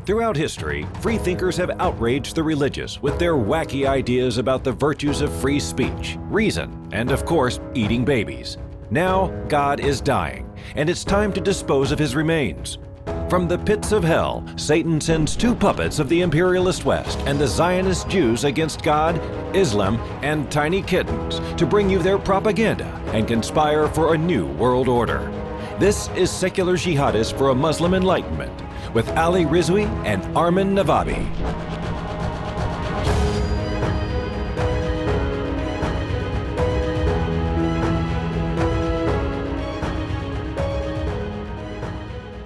Throughout history, freethinkers have outraged the religious with their wacky ideas about the virtues of free speech, reason, and of course, eating babies. Now, God is dying, and it's time to dispose of his remains. From the pits of hell, Satan sends two puppets of the imperialist West and the Zionist Jews against God, Islam, and tiny kittens to bring you their propaganda and conspire for a new world order. This is Secular Jihadists for a Muslim Enlightenment with Ali Rizwi and Armin Navabi.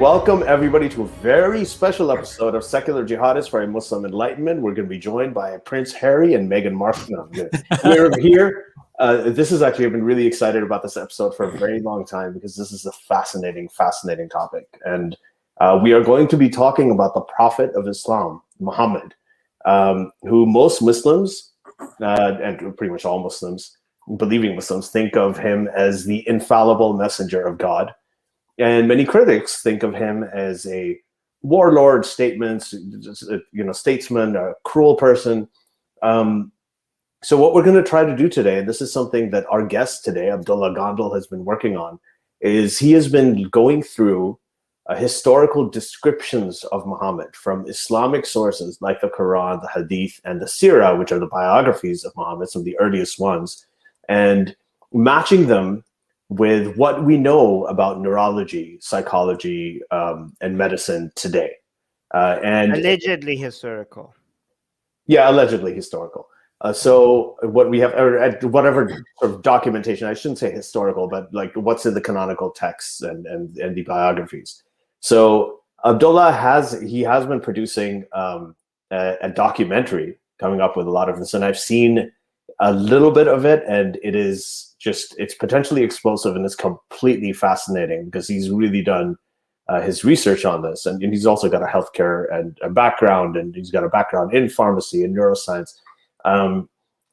Welcome everybody to a very special episode of Secular Jihadists for a Muslim Enlightenment. We're going to be joined by Prince Harry and Meghan Markle. No, we're here. This is actually, I've been really excited about this episode for a very long time because this is a fascinating topic. And we are going to be talking about the Prophet of Islam, Muhammad, who most Muslims, and pretty much all Muslims, believing Muslims, think of him as the infallible messenger of God. And many critics think of him as a warlord, statesman, a cruel person. So what we're going to try to do today, and this is something that our guest today, Abdullah Gondal, has been working on, is he has been going through historical descriptions of Muhammad from Islamic sources like the Quran, the Hadith, and the Seera, which are the biographies of Muhammad, some of the earliest ones, and matching them with what we know about neurology, psychology, and medicine today. And allegedly historical. Yeah, allegedly historical. So what we have, or whatever sort of documentation, I shouldn't say historical, but like what's in the canonical texts and the biographies. So Abdullah has been producing a documentary coming up with a lot of this, and I've seen a little bit of it, and it's potentially explosive and it's completely fascinating because he's really done his research on this, and he's also got a healthcare and a background, and he's got a background in pharmacy and neuroscience.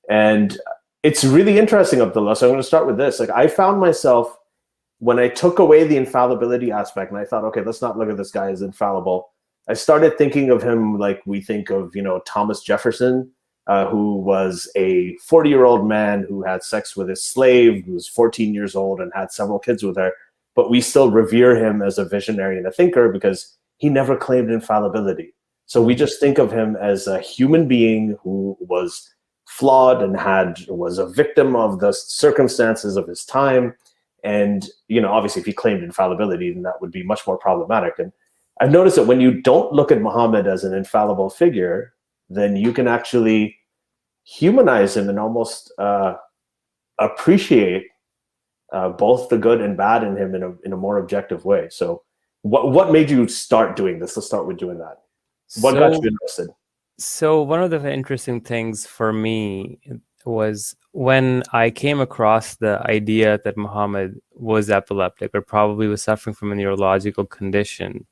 And it's really interesting, Abdullah. So I'm going to start with this. Like, I found myself, when I took away the infallibility aspect and I thought, okay, let's not look at this guy as infallible, I started thinking of him like we think of, Thomas Jefferson, who was a 40-year-old man who had sex with his slave, who was 14 years old and had several kids with her, but we still revere him as a visionary and a thinker because he never claimed infallibility. So we just think of him as a human being who was flawed and was a victim of the circumstances of his time. And, obviously if he claimed infallibility, then that would be much more problematic. And I've noticed that when you don't look at Muhammad as an infallible figure, then you can actually humanize him and almost appreciate both the good and bad in him in a more objective way. So what made you start doing this? Let's start with doing that. What got you interested? So one of the interesting things for me was when I came across the idea that Muhammad was epileptic or probably was suffering from a neurological condition.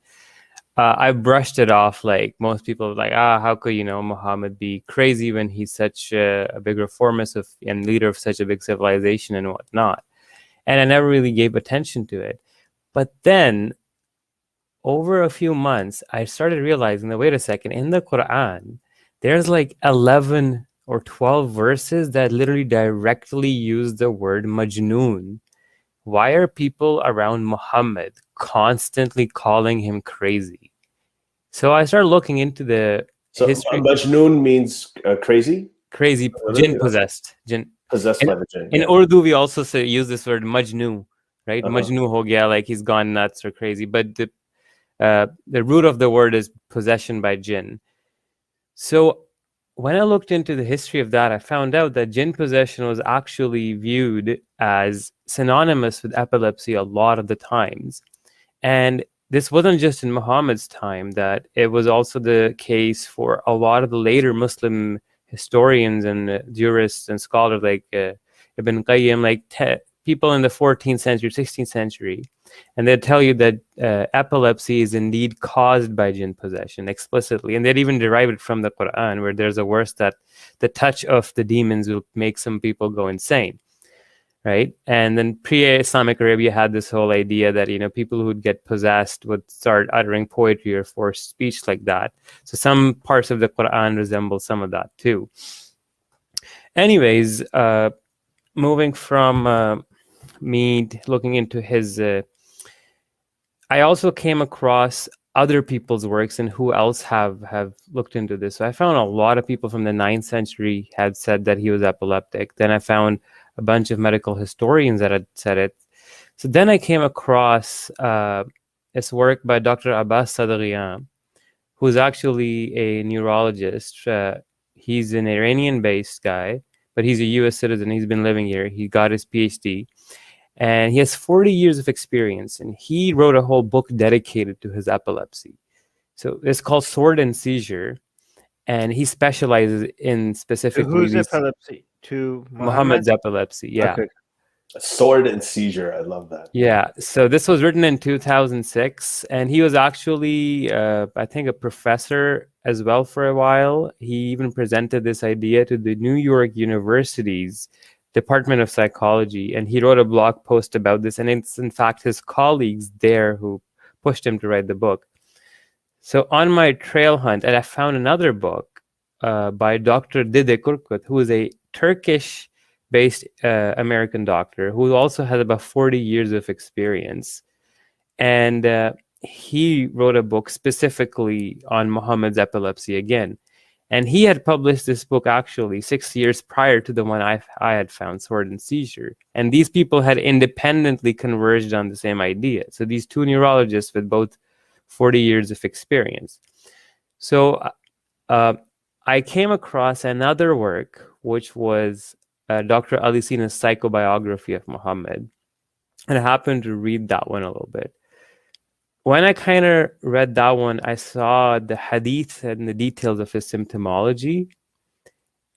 I brushed it off like most people, like, how could, Muhammad be crazy when he's such a big reformist and leader of such a big civilization and whatnot. And I never really gave attention to it. But then over a few months, I started realizing that, wait a second, in the Quran, there's like 11 or 12 verses that literally directly use the word majnoon. Why are people around Muhammad constantly calling him crazy? So I started looking into the history. Majnoon means crazy? Crazy, jinn possessed. Jinn. Possessed by the jinn. In Urdu, we also use this word majnoo, right? Majnoo ho gaya, like he's gone nuts or crazy. But the root of the word is possession by jinn. So when I looked into the history of that, I found out that jinn possession was actually viewed as synonymous with epilepsy a lot of the times. And this wasn't just in Muhammad's time, that it was also the case for a lot of the later Muslim historians and jurists and scholars like Ibn Qayyim, like people in the 14th century, 16th century. And they'd tell you that epilepsy is indeed caused by jinn possession explicitly. And they'd even derive it from the Quran, where there's a verse that the touch of the demons will make some people go insane. right? And then pre-Islamic Arabia had this whole idea that, you know, people who'd get possessed would start uttering poetry or forced speech like that. So some parts of the Quran resemble some of that too. Anyways, moving from me looking into his, I also came across other people's works and who else have looked into this. So I found a lot of people from the 9th century had said that he was epileptic. Then I found a bunch of medical historians that had said it. So then I came across this work by Dr. Abbas Sadeghian, who's actually a neurologist. He's an Iranian-based guy, but he's a U.S. citizen. He's been living here. He got his PhD. And he has 40 years of experience, and he wrote a whole book dedicated to his epilepsy. So it's called Sword and Seizure, and he specializes in specifically Whose epilepsy? To Muhammad's epilepsy. Yeah. Okay. Sword and Seizure. I love that. Yeah. So this was written in 2006, and he was actually, I think, a professor as well for a while. He even presented this idea to the New York University's Department of Psychology, and he wrote a blog post about this, and it's in fact his colleagues there who pushed him to write the book. So on my trail hunt, and I found another book by Dr. Dede Kurkut, who is a Turkish-based American doctor who also has about 40 years of experience, and he wrote a book specifically on Muhammad's epilepsy again. And he had published this book actually 6 years prior to the one I had found, Sword and Seizure. And these people had independently converged on the same idea. So these two neurologists with both 40 years of experience. So I came across another work, which was Dr. Alicina's Psychobiography of Muhammad. And I happened to read that one a little bit. When I kind of read that one, I saw the Hadith and the details of his symptomology.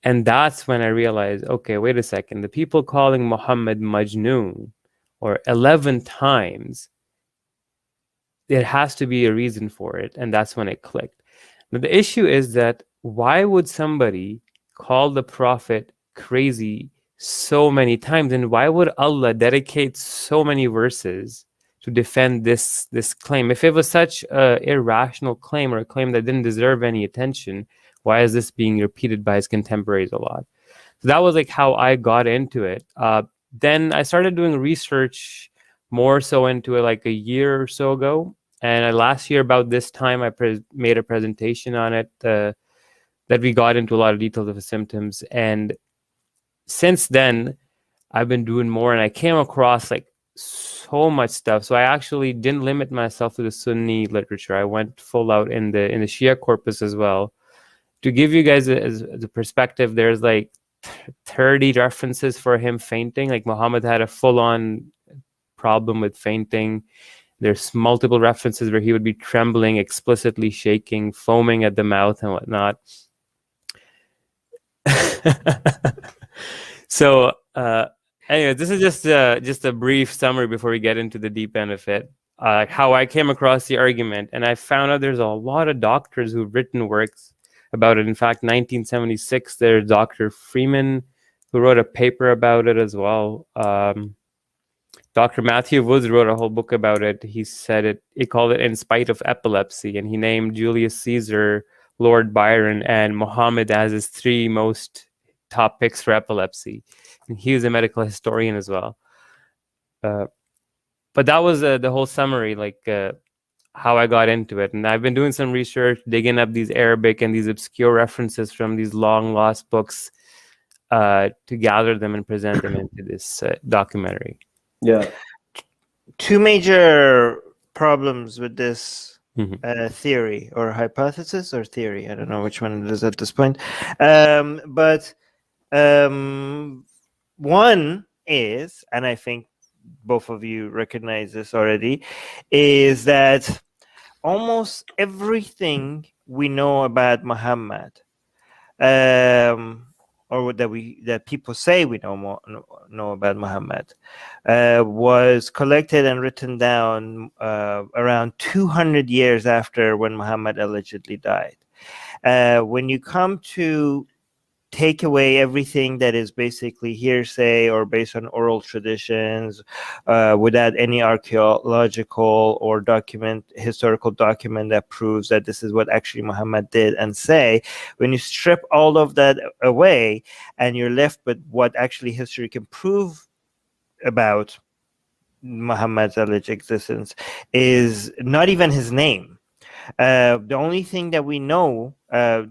And that's when I realized, okay, wait a second. The people calling Muhammad Majnoon, or 11 times, there has to be a reason for it. And that's when it clicked. But the issue is that why would somebody call the Prophet crazy so many times? And why would Allah dedicate so many verses to defend this claim? If it was such an irrational claim, or a claim that didn't deserve any attention, why is this being repeated by his contemporaries a lot? So that was like how I got into it. Then I started doing research more so into it like a year or so ago. And last year about this time, I made a presentation on it that we got into a lot of details of the symptoms. And since then, I've been doing more, and I came across like so much stuff. So I actually didn't limit myself to the Sunni literature. I went full out in the Shia corpus as well. To give you guys a perspective, there's like 30 references for him fainting. Like Muhammad had a full-on problem with fainting. There's multiple references where he would be trembling, explicitly shaking, foaming at the mouth and whatnot. So anyway, this is just a brief summary before we get into the deep end of it. How I came across the argument, and I found out there's a lot of doctors who've written works about it. In fact, 1976, there's Dr. Freeman who wrote a paper about it as well. Dr. Matthew Woods wrote a whole book about it. He called it In Spite of Epilepsy, and he named Julius Caesar, Lord Byron, and Muhammad as his 3 most top picks for epilepsy. And he was a medical historian as well. But that was the whole summary, like how I got into it. And I've been doing some research, digging up these Arabic and these obscure references from these long lost books to gather them and present them into this documentary. Yeah. 2 major problems with this theory or hypothesis or theory. I don't know which one it is at this point. But one is, and I think both of you recognize this already, is that almost everything we know about Muhammad, or that people say we know about Muhammad, was collected and written down around 200 years after when Muhammad allegedly died. When you come to take away everything that is basically hearsay or based on oral traditions, without any archaeological or historical document that proves that this is what actually Muhammad did and say. When you strip all of that away and you're left with what actually history can prove about Muhammad's alleged existence, is not even his name. The only thing that we know,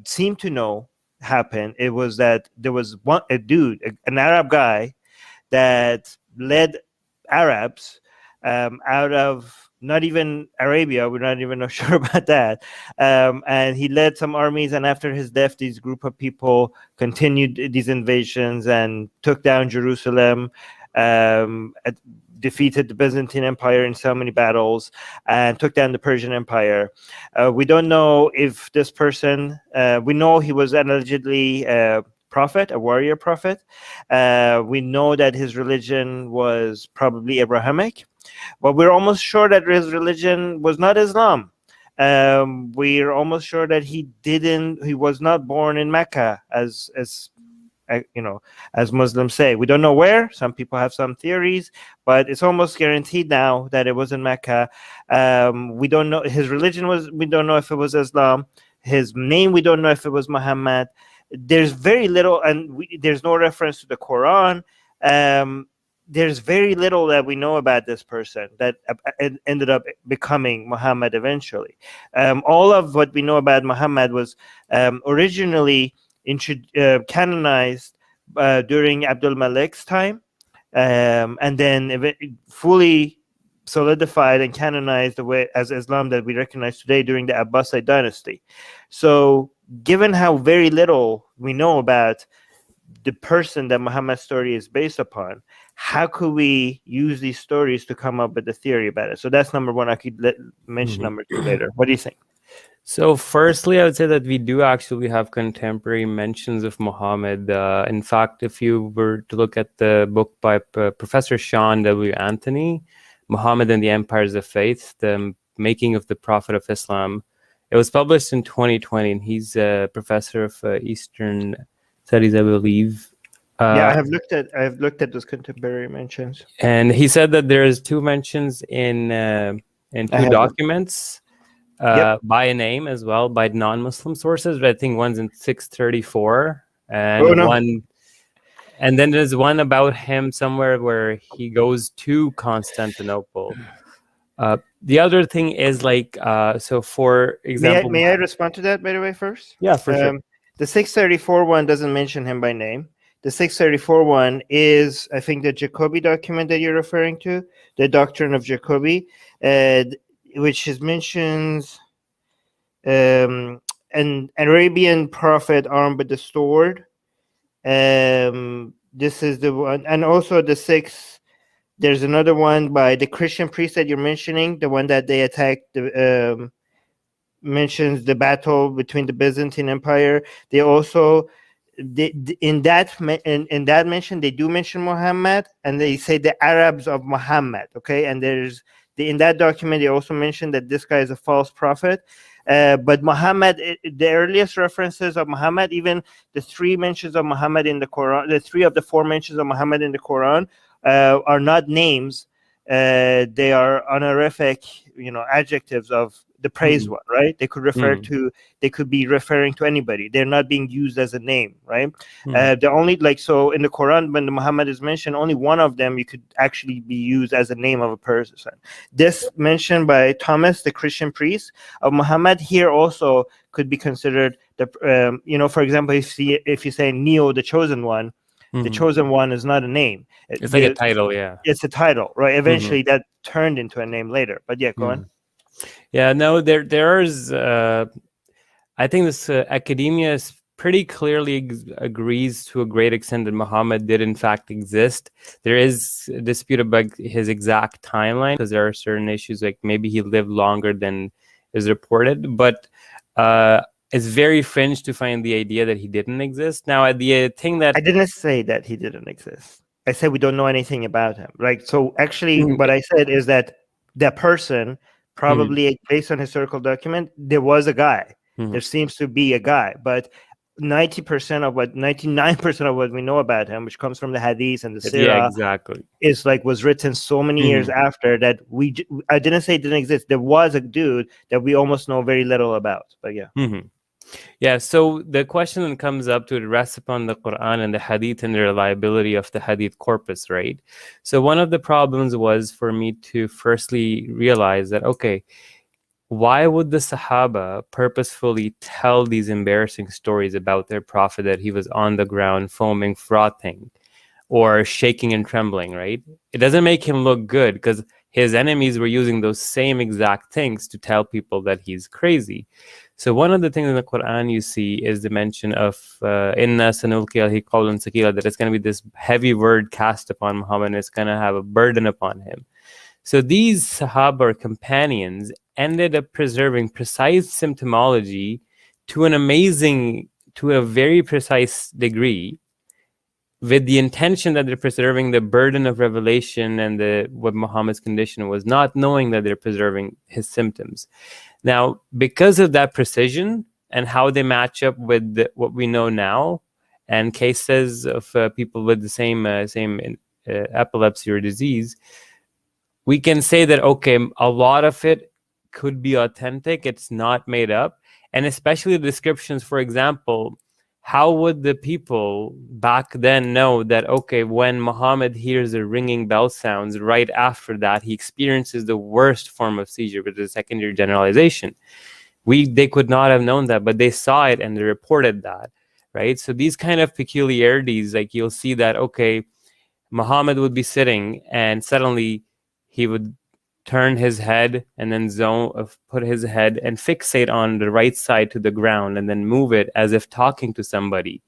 seem to know, happened, it was that there was a dude, an Arab guy, that led Arabs out of not even Arabia. We're not even sure about that. And he led some armies, and after his death, this group of people continued these invasions and took down Jerusalem, defeated the Byzantine Empire in so many battles, and took down the Persian Empire. We don't know if this person, we know he was allegedly a prophet, a warrior prophet. We know that his religion was probably Abrahamic, but we're almost sure that his religion was not Islam. We're almost sure that he was not born in Mecca, as Muslims say. We don't know where. Some people have some theories, but it's almost guaranteed now that it was in Mecca. We don't know his religion we don't know if it was Islam. His name, we don't know if it was Muhammad. There's very little, and there's no reference to the Quran. There's very little that we know about this person that ended up becoming Muhammad eventually. All of what we know about Muhammad was originally canonized during Abdul Malik's time, and then fully solidified and canonized the way as Islam that we recognize today during the Abbasid dynasty. So given how very little we know about the person that Muhammad's story is based upon, how could we use these stories to come up with a theory about it? So that's number one. I could mention number two later. What do you think? So firstly, I would say that we do actually have contemporary mentions of Muhammad. In fact, if you were to look at the book by Professor Sean W. Anthony, Muhammad and the Empires of Faith, the making of the Prophet of Islam, it was published in 2020, and he's a professor of Eastern Studies, I believe. I have looked at those contemporary mentions, and he said that there is two mentions in two documents. By a name as well, by non-Muslim sources. But I think one's in 634, and and then there's one about him somewhere where he goes to Constantinople. The other thing is so for example, may I respond to that, by the way, first? Yeah, for sure. The 634 one doesn't mention him by name. The 634 one is, I think, the Jacobi document that you're referring to, the Doctrine of Jacobi, which mentions an Arabian prophet armed with the sword. This is the one, and also the sixth. There's another one by the Christian priest that you're mentioning, the one that they attacked. Mentions the battle between the Byzantine Empire. They also in that mention they do mention Muhammad, and they say the Arabs of Muhammad. Okay, and in that document they also mention that this guy is a false prophet. But Muhammad, the earliest references of Muhammad, even the three mentions of Muhammad in the Quran, the three of the four mentions of Muhammad in the Quran are not names. They are honorific, adjectives of the praised one, right? They could they could be referring to anybody. They're not being used as a name, right? The only so in the Quran, when the Muhammad is mentioned, only one of them you could actually be used as a name of a person. This mentioned by Thomas, the Christian priest of Muhammad, here also could be considered the for example, if you say Neo, the chosen one. The chosen one is not a name. It's like a title, yeah. It's a title, right? Eventually that turned into a name later. But yeah, go on. Yeah, no, there's I think this academia pretty clearly agrees to a great extent that Muhammad did in fact exist. There is a dispute about his exact timeline because there are certain issues, like maybe he lived longer than is reported, but it's very fringe to find the idea that he didn't exist. Now, the thing that I didn't say that he didn't exist. I said we don't know anything about him. Right. So actually, what I said is that that person, probably based on historical document, there was a guy. There seems to be a guy, but 99% of what we know about him, which comes from the Hadith and the Yeah, Seera, exactly. is like was written so many years after that I didn't say it didn't exist. There was a dude that we almost know very little about. But yeah. Yeah, so the question that comes up to it rests upon the Quran and the Hadith and the reliability of the Hadith corpus, right? So one of the problems was for me to firstly realize that, okay, why would the Sahaba purposefully tell these embarrassing stories about their prophet that he was on the ground foaming, frothing, or shaking and trembling, right? It doesn't make him look good because his enemies were using those same exact things to tell people that he's crazy. So one of the things in the Quran you see is the mention of inna sanulqi alayhi qawlan thaqila, that it's going to be this heavy word cast upon Muhammad and it's going to have a burden upon him. So these Sahaba or companions ended up preserving precise symptomology to a very precise degree, with the intention that they're preserving the burden of revelation and what Muhammad's condition was, not knowing that they're preserving his symptoms. Now, because of that precision and how they match up with what we know now, and cases of people with the same epilepsy or disease, we can say that, okay, a lot of it could be authentic. It's not made up. And especially the descriptions, for example, how would the people back then know that, okay, when Muhammad hears the ringing bell sounds, right after that, he experiences the worst form of seizure, which is secondary generalization? They could not have known that, but they saw it and they reported that, right? So these kind of peculiarities, like you'll see that, okay, Muhammad would be sitting and suddenly he would turn his head and then put his head and fixate on the right side to the ground and then move it as if talking to somebody.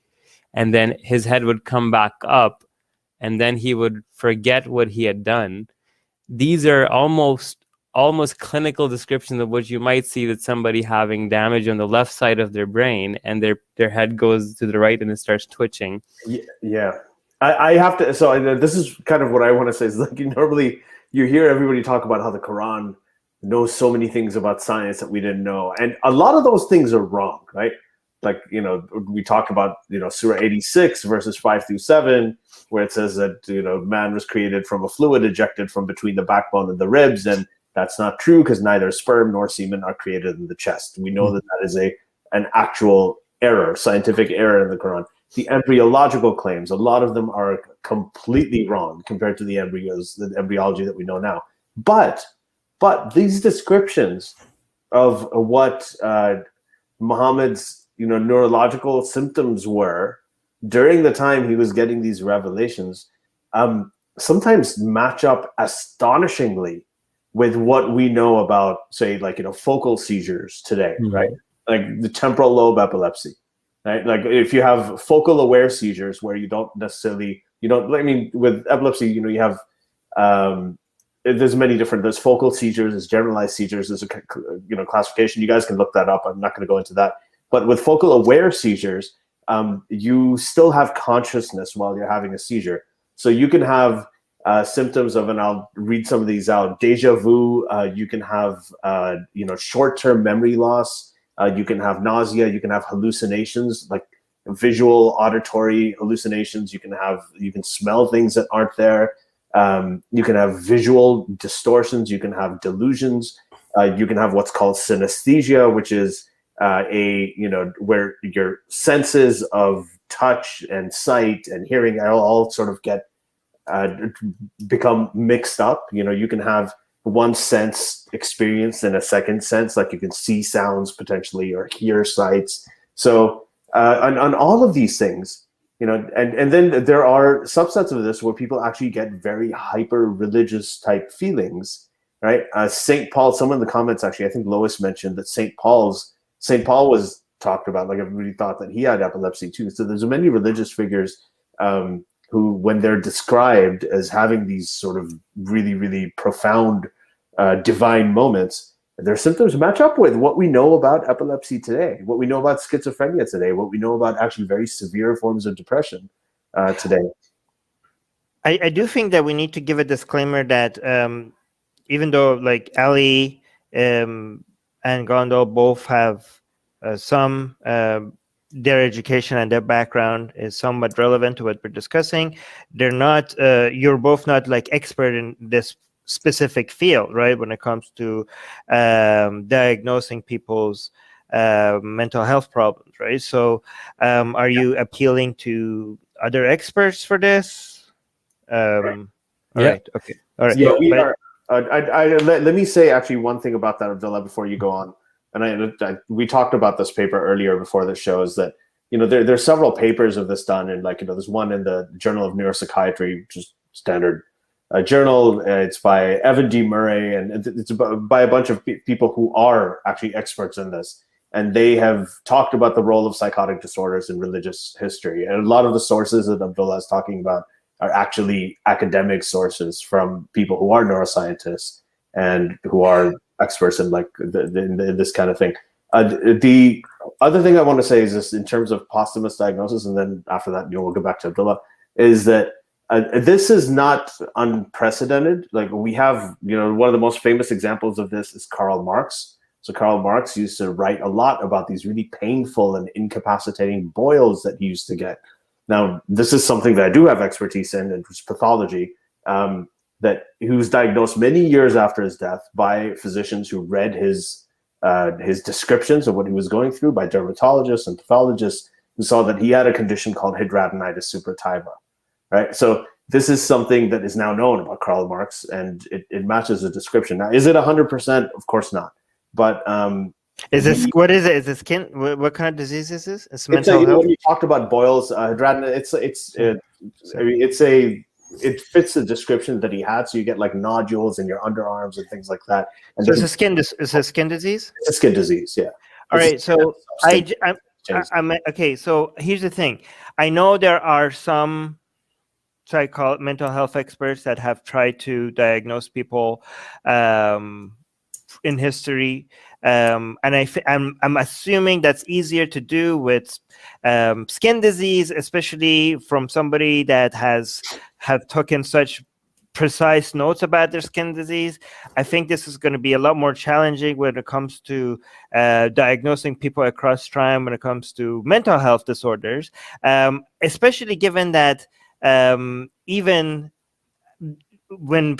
And then his head would come back up and then he would forget what he had done. These are almost clinical descriptions of what you might see with somebody having damage on the left side of their brain and their head goes to the right and it starts twitching. Yeah. I have to, so this is kind of what I want to say is like normally you hear everybody talk about how the Quran knows so many things about science that we didn't know. And a lot of those things are wrong, right? Like, we talk about, Surah 86 verses 5-7, where it says that, man was created from a fluid ejected from between the backbone and the ribs. And that's not true because neither sperm nor semen are created in the chest. We know that is an actual error, scientific error in the Quran. The embryological claims, a lot of them are completely wrong compared to the embryology that we know now. But these descriptions of what Muhammad's neurological symptoms were during the time he was getting these revelations sometimes match up astonishingly with what we know about, say, like focal seizures today, right? Like the temporal lobe epilepsy. Right? Like if you have focal aware seizures where with epilepsy, you have, there's many different, there's focal seizures, there's generalized seizures, there's a classification. You guys can look that up. I'm not going to go into that. But with focal aware seizures, you still have consciousness while you're having a seizure. So you can have symptoms of, and I'll read some of these out, deja vu, you can have, short-term memory loss, you can have nausea, you can have hallucinations, like visual, auditory hallucinations. You can smell things that aren't there. You can have visual distortions. You can have delusions. You can have what's called synesthesia, which is where your senses of touch and sight and hearing all sort of become mixed up. You can have one sense experienced in a second sense, like you can see sounds potentially or hear sights. So on all of these things, and then there are subsets of this where people actually get very hyper religious type feelings, right? St. Paul, someone in the comments actually, I think Lois mentioned that St. Paul was talked about, like everybody thought that he had epilepsy too. So there's many religious figures who, when they're described as having these sort of really, really profound divine moments, their symptoms match up with what we know about epilepsy today, what we know about schizophrenia today, what we know about actually very severe forms of depression today. I do think that we need to give a disclaimer that even though like Ali and Gondal both have some their education and their background is somewhat relevant to what we're discussing. They're not, you're both not like expert in this specific field, right? When it comes to diagnosing people's mental health problems, right? So are you appealing to other experts for this? All right. Okay. All right. Yeah, we are. Let me say actually one thing about that, Abdullah, before you go on. And we talked about this paper earlier before the show, is that, there's several papers of this done, and there's one in the Journal of Neuropsychiatry, which is standard journal. It's by Evan D. Murray, and it's by a bunch of people who are actually experts in this. And they have talked about the role of psychotic disorders in religious history. And a lot of the sources that Abdullah is talking about are actually academic sources from people who are neuroscientists and who are experts in in this kind of thing. The other thing I want to say is this, in terms of posthumous diagnosis, and then after that, we'll go back to Abdullah, is that this is not unprecedented. Like, we have, one of the most famous examples of this is Karl Marx. So Karl Marx used to write a lot about these really painful and incapacitating boils that he used to get. Now, this is something that I do have expertise in, and it's pathology, that he was diagnosed many years after his death by physicians who read his descriptions of what he was going through, by dermatologists and pathologists who saw that he had a condition called hidradenitis suppurativa, right? So this is something that is now known about Karl Marx, and it matches the description. Now, is it 100%? Of course not. But is this, what is it? Is it skin? What kind of disease is this? It's mental health. When you talked about boils, it fits the description that he had. So you get like nodules in your underarms and things like that. And so it's a skin disease. It's a skin disease. Yeah. All right. So I'm okay. So here's the thing. I know there are some mental health experts that have tried to diagnose people in history, and I'm assuming that's easier to do with skin disease, especially from somebody that have taken such precise notes about their skin disease. I think this is going to be a lot more challenging when it comes to diagnosing people across time when it comes to mental health disorders, especially given that even when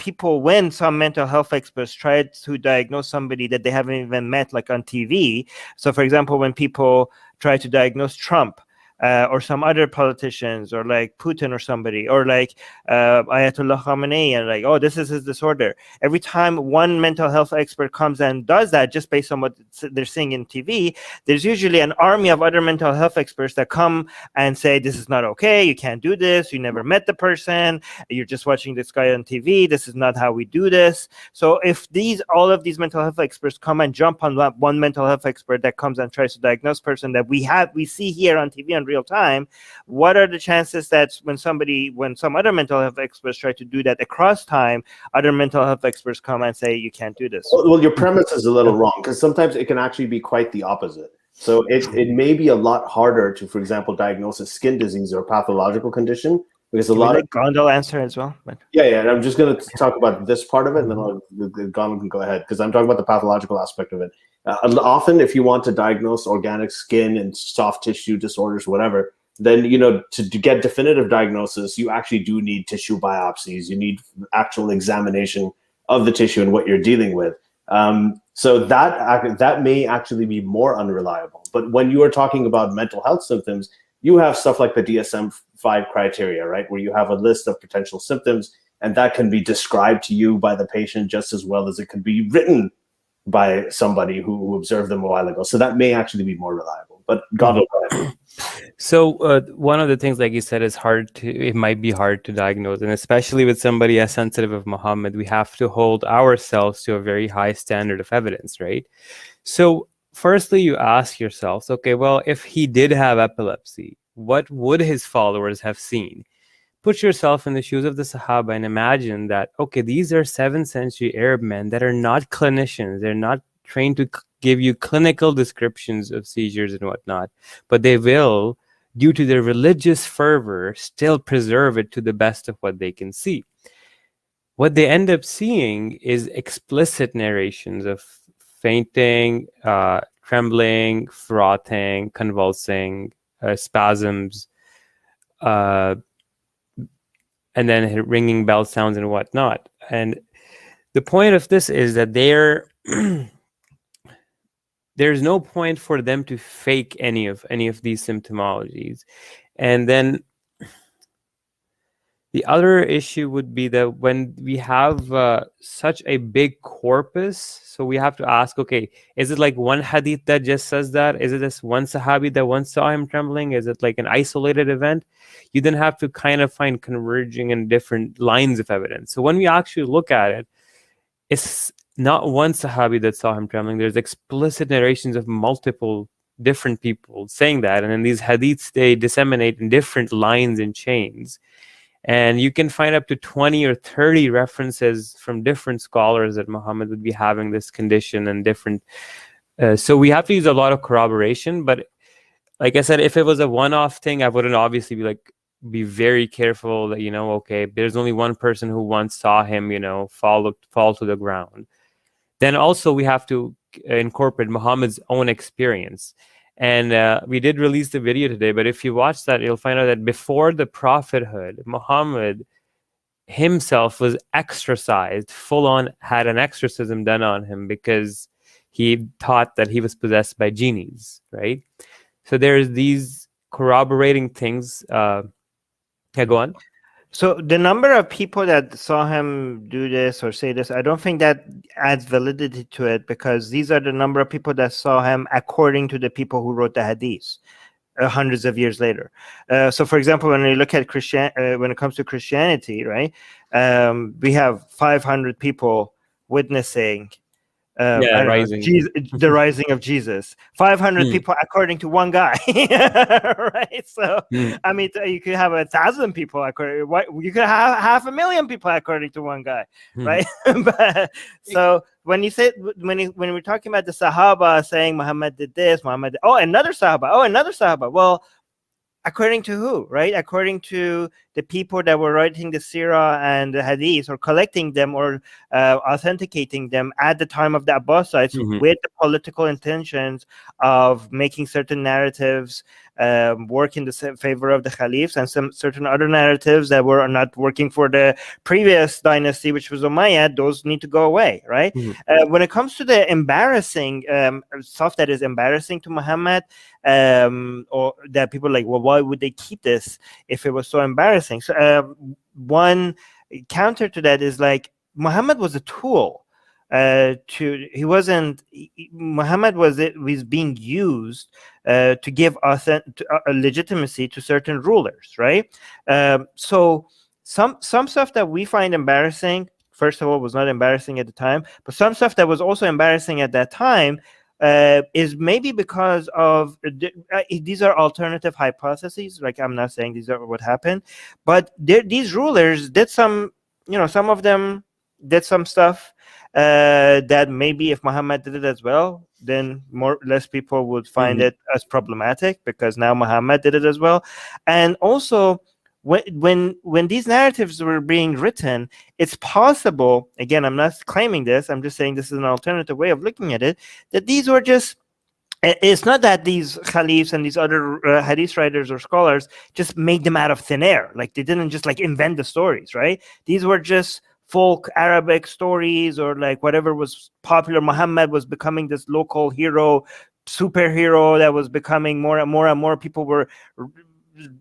some mental health experts try to diagnose somebody that they haven't even met, like on TV. So, for example, when people try to diagnose Trump or some other politicians, or like Putin or somebody, or like Ayatollah Khamenei, and like, oh, this is his disorder. Every time one mental health expert comes and does that, just based on what they're seeing in TV, there's usually an army of other mental health experts that come and say, this is not okay, you can't do this, you never met the person, you're just watching this guy on TV, this is not how we do this. So if all of these mental health experts come and jump on one mental health expert that comes and tries to diagnose person that we see here on TV on real time, what are the chances that when some other mental health experts try to do that across time, other mental health experts come and say, you can't do this? Well, your premise is a little wrong, because sometimes it can actually be quite the opposite. So it may be a lot harder to, for example, diagnose a skin disease or a pathological condition, because Gondal answer as well. But yeah, and I'm just going to talk about this part of it, and then Gondal can go ahead, because I'm talking about the pathological aspect of it. Often, if you want to diagnose organic skin and soft tissue disorders, whatever, then to get definitive diagnosis, you actually do need tissue biopsies. You need actual examination of the tissue and what you're dealing with. So that may actually be more unreliable. But when you are talking about mental health symptoms, you have stuff like the DSM-5 criteria, right, where you have a list of potential symptoms, and that can be described to you by the patient just as well as it can be written by somebody who observed them a while ago. So that may actually be more reliable. But God, So one of the things, like you said, is it might be hard to diagnose, and especially with somebody as sensitive as Muhammad, we have to hold ourselves to a very high standard of evidence, right? So firstly, you ask yourselves, okay, well, if he did have epilepsy, what would his followers have seen? Put yourself in the shoes of the Sahaba and imagine that, okay, these are 7th century Arab men that are not clinicians. They're not trained to give you clinical descriptions of seizures and whatnot, but they will, due to their religious fervor, still preserve it to the best of what they can see. What they end up seeing is explicit narrations of fainting, trembling, frothing, convulsing, spasms, and then ringing bell sounds and whatnot. And the point of this is that there's no point for them to fake any of these symptomologies. And then the other issue would be that when we have such a big corpus, so we have to ask, okay, is it like one hadith that just says that? Is it this one sahabi that once saw him trembling? Is it like an isolated event? You then have to kind of find converging and different lines of evidence. So when we actually look at it, it's not one sahabi that saw him trembling. There's explicit narrations of multiple different people saying that. And then these hadiths, they disseminate in different lines and chains. And you can find up to 20 or 30 references from different scholars that Muhammad would be having this condition and different. So we have to use a lot of corroboration. But like I said, if it was a one-off thing, I wouldn't obviously be very careful that, okay, there's only one person who once saw him, fall to the ground. Then also we have to incorporate Muhammad's own experience. And we did release the video today, but if you watch that, you'll find out that before the prophethood, Muhammad himself was exorcised, full on had an exorcism done on him because he thought that he was possessed by genies, right? So there's these corroborating things. Yeah, go on. So the number of people that saw him do this or say this, I don't think that adds validity to it, because these are the number of people that saw him according to the people who wrote the hadiths hundreds of years later. So, for example, when we look at when it comes to Christianity, right, we have 500 people witnessing the rising of Jesus. 500 people according to one guy, right? So I mean, you could have 1,000 people you could have 500,000 people according to one guy, right? But, so when we're talking about the Sahaba saying Muhammad did this, another Sahaba. Well, according to who, right? According to the people that were writing the Seera and the Hadith, or collecting them, or authenticating them at the time of the Abbasids, with the political intentions of making certain narratives work in the favor of the Caliphs, and some certain other narratives that were not working for the previous dynasty, which was Umayyad. Those need to go away, right? When it comes to the embarrassing stuff that is embarrassing to Muhammad, or that people are like, well, why would they keep this if it was so embarrassing? So one counter to that is like, Muhammad was a tool. Muhammad was being used to give legitimacy to certain rulers, right? So some stuff that we find embarrassing, first of all, was not embarrassing at the time, but some stuff that was also embarrassing at that time is maybe because of these are alternative hypotheses. Like, I'm not saying these are what happened, but these rulers did some of them did some stuff that maybe if Muhammad did it as well, then less people would find it as problematic, because now Muhammad did it as well. And also, when these narratives were being written, it's possible, again, I'm not claiming this, I'm just saying this is an alternative way of looking at it, that these were just, it's not that these caliphs and these other hadith writers or scholars just made them out of thin air. Like, they didn't just like invent the stories, right? These were just folk Arabic stories, or like whatever was popular. Muhammad was becoming this local hero, superhero that was becoming more and more people were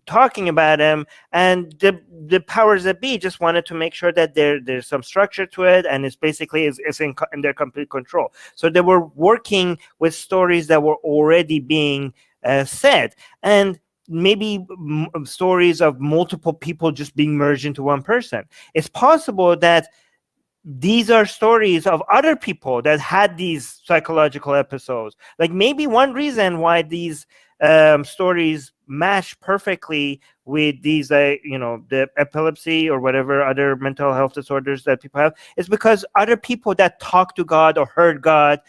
talking about him, and the powers that be just wanted to make sure that there's some structure to it, and it's basically is in their complete control. So they were working with stories that were already being said, and maybe stories of multiple people just being merged into one person. It's possible that these are stories of other people that had these psychological episodes. Like, maybe one reason why these stories match perfectly with these, the epilepsy or whatever other mental health disorders that people have, is because other people that talked to God or heard God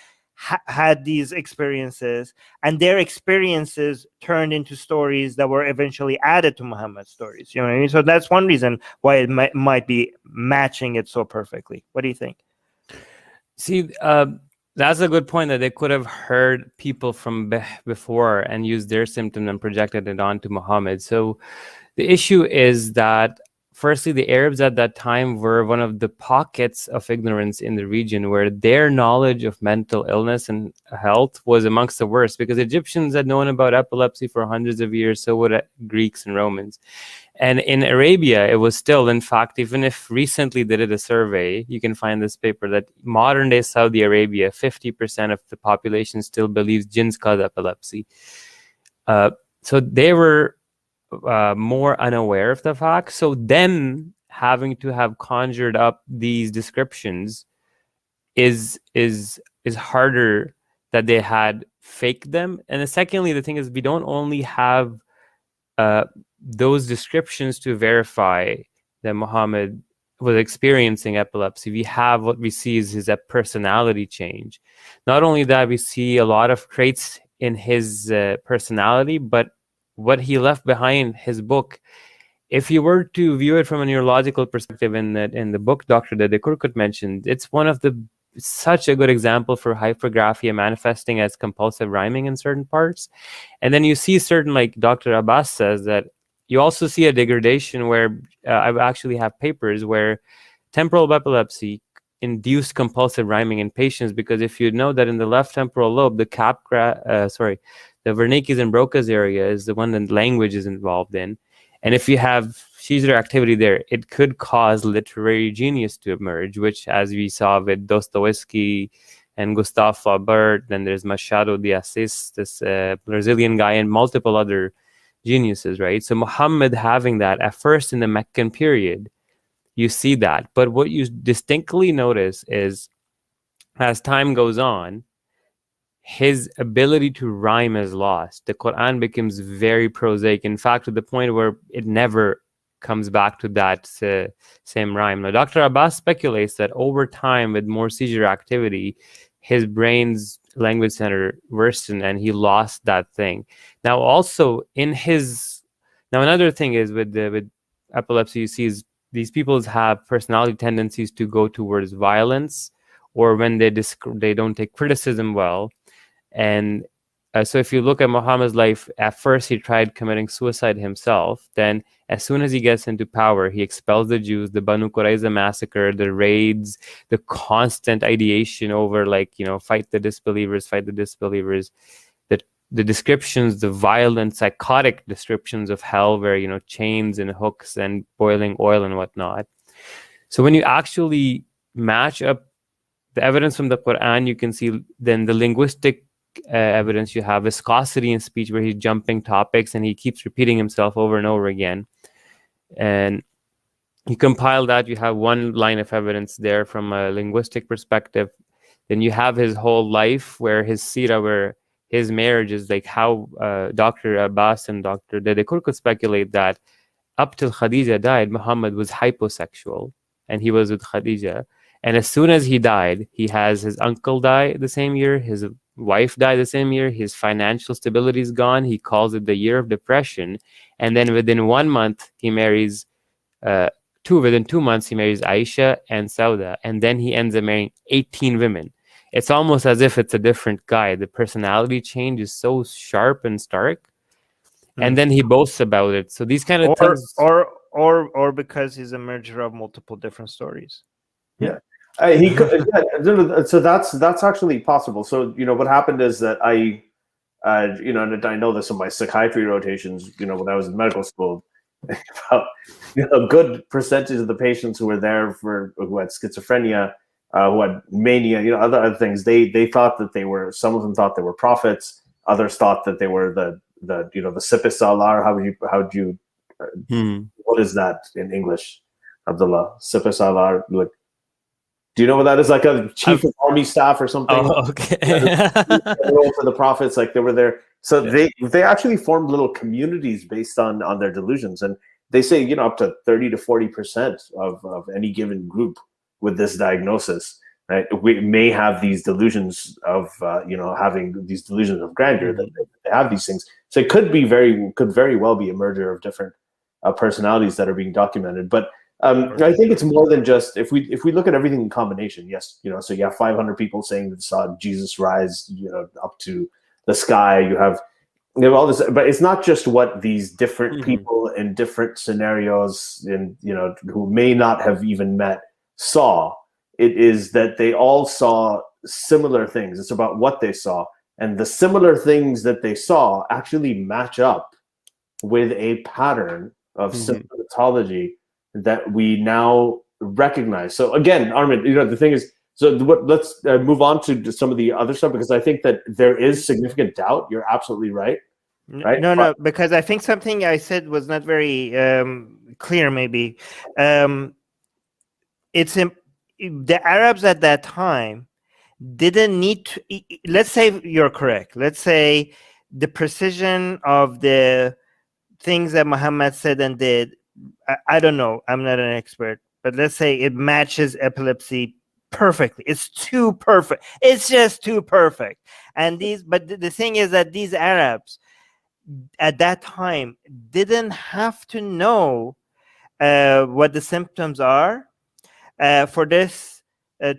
had these experiences, and their experiences turned into stories that were eventually added to Muhammad's stories. You know what I mean? So that's one reason why it might be matching it so perfectly. What do you think? See, That's a good point, that they could have heard people from before and used their symptom and projected it onto Muhammad. So the issue is that, firstly, the Arabs at that time were one of the pockets of ignorance in the region where their knowledge of mental illness and health was amongst the worst, because Egyptians had known about epilepsy for hundreds of years, so would Greeks and Romans. And in Arabia, it was still, in fact, even if recently they did a survey, you can find this paper, that modern day Saudi Arabia, 50% of the population still believes jinns cause epilepsy. So they were more unaware of the fact. So them having to have conjured up these descriptions is harder, that they had faked them. And then secondly, the thing is, we don't only have those descriptions to verify that Muhammad was experiencing epilepsy. We have what we see is his personality change. Not only that, we see a lot of traits in his personality, but what he left behind, his book. If you were to view it from a neurological perspective, in the book Dr. Dedekurkut mentioned, it's one of the such a good example for hypergraphia manifesting as compulsive rhyming in certain parts. And then you see certain, like Dr. Abbas says, that you also see a degradation where I actually have papers where temporal epilepsy induced compulsive rhyming in patients, because if you know that in the left temporal lobe, the the Wernicke's and Broca's area is the one that language is involved in. And if you have seizure activity there, it could cause literary genius to emerge, which, as we saw with Dostoevsky and Gustave Flaubert, then there's Machado de Assis, this Brazilian guy, and multiple other geniuses, right? So Muhammad having that, at first in the Meccan period, you see that. But what you distinctly notice is, as time goes on, his ability to rhyme is lost. The Quran becomes very prosaic, in fact, to the point where it never comes back to that same rhyme. Now, Dr. Abbas speculates that over time, with more seizure activity, his brain's language center worsened and he lost that thing. Now, also another thing is with epilepsy, you see is these people have personality tendencies to go towards violence, or when they don't take criticism well. And so if you look at Muhammad's life, at first he tried committing suicide himself. Then as soon as he gets into power, he expels the Jews, the Banu Qurayza massacre, the raids, the constant ideation over, fight the disbelievers. The descriptions, the violent, psychotic descriptions of hell, where, chains and hooks and boiling oil and whatnot. So when you actually match up the evidence from the Quran, you can see then the linguistic evidence. You have viscosity in speech, where he's jumping topics and he keeps repeating himself over and over again. And you compile that, you have one line of evidence there from a linguistic perspective. Then you have his whole life, where his Seera, where his marriage is like how Dr. Abbas and Dr. Dedekurkut speculate that up till Khadija died, Muhammad was hyposexual and he was with Khadija. And as soon as he died, he has his uncle die the same year, his wife died the same year, his financial stability is gone. He calls it the year of depression. And then within 1 month, he marries within 2 months, he marries Aisha and Sauda. And then he ends up marrying 18 women. It's almost as if it's a different guy. The personality change is so sharp and stark. And then he boasts about it. So these kind of things. Or because he's a merger of multiple different stories. Yeah. He could, so that's actually possible. So what happened is that I and I know this from my psychiatry rotations. When I was in medical school, about a good percentage of the patients who were there who had schizophrenia, who had mania, other things. They thought that some of them thought they were prophets. Others thought that they were the Sipis Salar. What is that in English, Abdullah? Sipis Salar, like. Do you know what that is? Like a chief of army staff or something? Oh, okay. For the prophets, like they were there. So they actually formed little communities based on their delusions. And they say, up to 30 to 40% of any given group with this diagnosis, right? We may have these delusions of, having these delusions of grandeur, that they have these things. So it could very well be a merger of different personalities that are being documented. But I think it's more than just if we look at everything in combination. Yes, so you have 500 people saying that saw Jesus rise, up to the sky. You have all this, but it's not just what these different people in different scenarios, and who may not have even met, saw. It is that they all saw similar things. It's about what they saw, and the similar things that they saw actually match up with a pattern of symptomatology that we now recognize. So again, Armin, the thing is, let's move on to some of the other stuff, because I think that there is significant doubt. You're absolutely right. Right? No, because I think something I said was not very clear. Maybe it's the Arabs at that time didn't need to. Let's say you're correct. Let's say the precision of the things that Muhammad said and did. I don't know. I'm not an expert, but let's say it matches epilepsy perfectly. It's too perfect. It's just too perfect. And but the thing is that these Arabs at that time didn't have to know what the symptoms are for this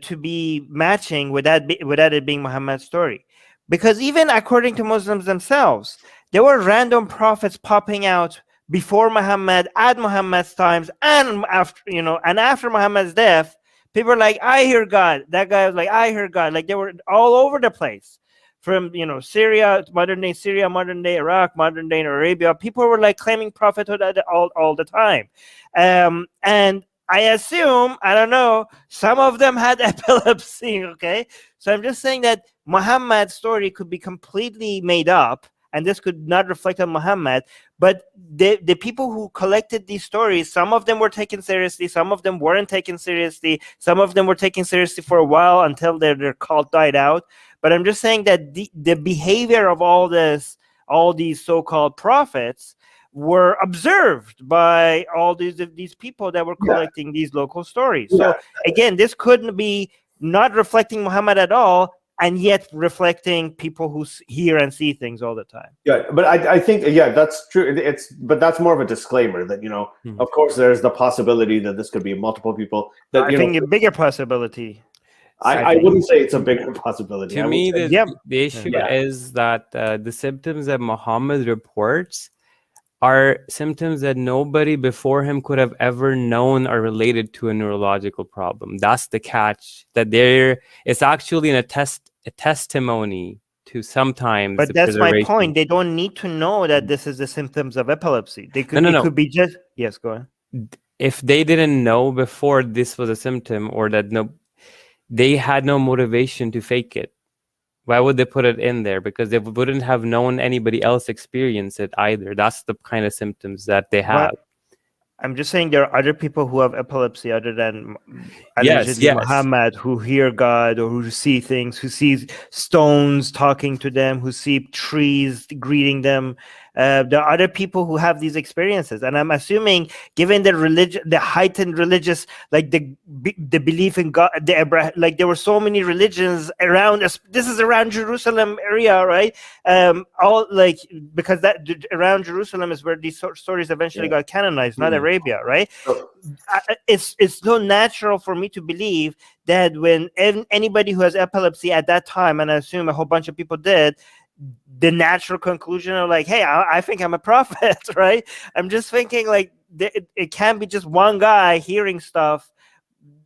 to be matching without it being Muhammad's story. Because even according to Muslims themselves, there were random prophets popping out before Muhammad, at Muhammad's times, and after, and after Muhammad's death. People were like, I hear God. That guy was like, I hear God. Like, they were all over the place. From Syria, modern day Syria, modern day Iraq, modern day Arabia, people were like claiming prophethood all the time, and I assume, I don't know, some of them had epilepsy. Okay, so I'm just saying that Muhammad's story could be completely made up, and this could not reflect on Muhammad. But the people who collected these stories, some of them were taken seriously, some of them weren't taken seriously, some of them were taken seriously for a while until their cult died out. But I'm just saying that the behavior of all these so-called prophets were observed by all these people that were collecting these local stories. So again, this couldn't be not reflecting Muhammad at all, and yet reflecting people who hear and see things all the time. Yeah, but I think, that's true. But that's more of a disclaimer that, of course, there's the possibility that this could be multiple people. That I think a bigger possibility. I wouldn't say it's a bigger possibility. To me, the issue is that the symptoms that Muhammad reports are symptoms that nobody before him could have ever known are related to a neurological problem. That's the catch. That it's actually a testimony to sometimes. But that's my point. They don't need to know that this is the symptoms of epilepsy. They could. It could be just. Yes, go ahead. If they didn't know before this was a symptom, or that they had no motivation to fake it, why would they put it in there? Because they wouldn't have known anybody else experience it either. That's the kind of symptoms that they have. Well, I'm just saying there are other people who have epilepsy other than allegedly Muhammad, who hear God or who see things, who see stones talking to them, who see trees greeting them. There are other people who have these experiences, and I'm assuming, given the religion, the heightened religious, like the belief in God, like there were so many religions around us. This is around Jerusalem area, right? All like because that around Jerusalem is where these stories eventually got canonized, not Arabia, right? It's so natural for me to believe that when anybody who has epilepsy at that time, and I assume a whole bunch of people did, the natural conclusion of like, hey, I think I'm a prophet, right? I'm just thinking like it can't be just one guy hearing stuff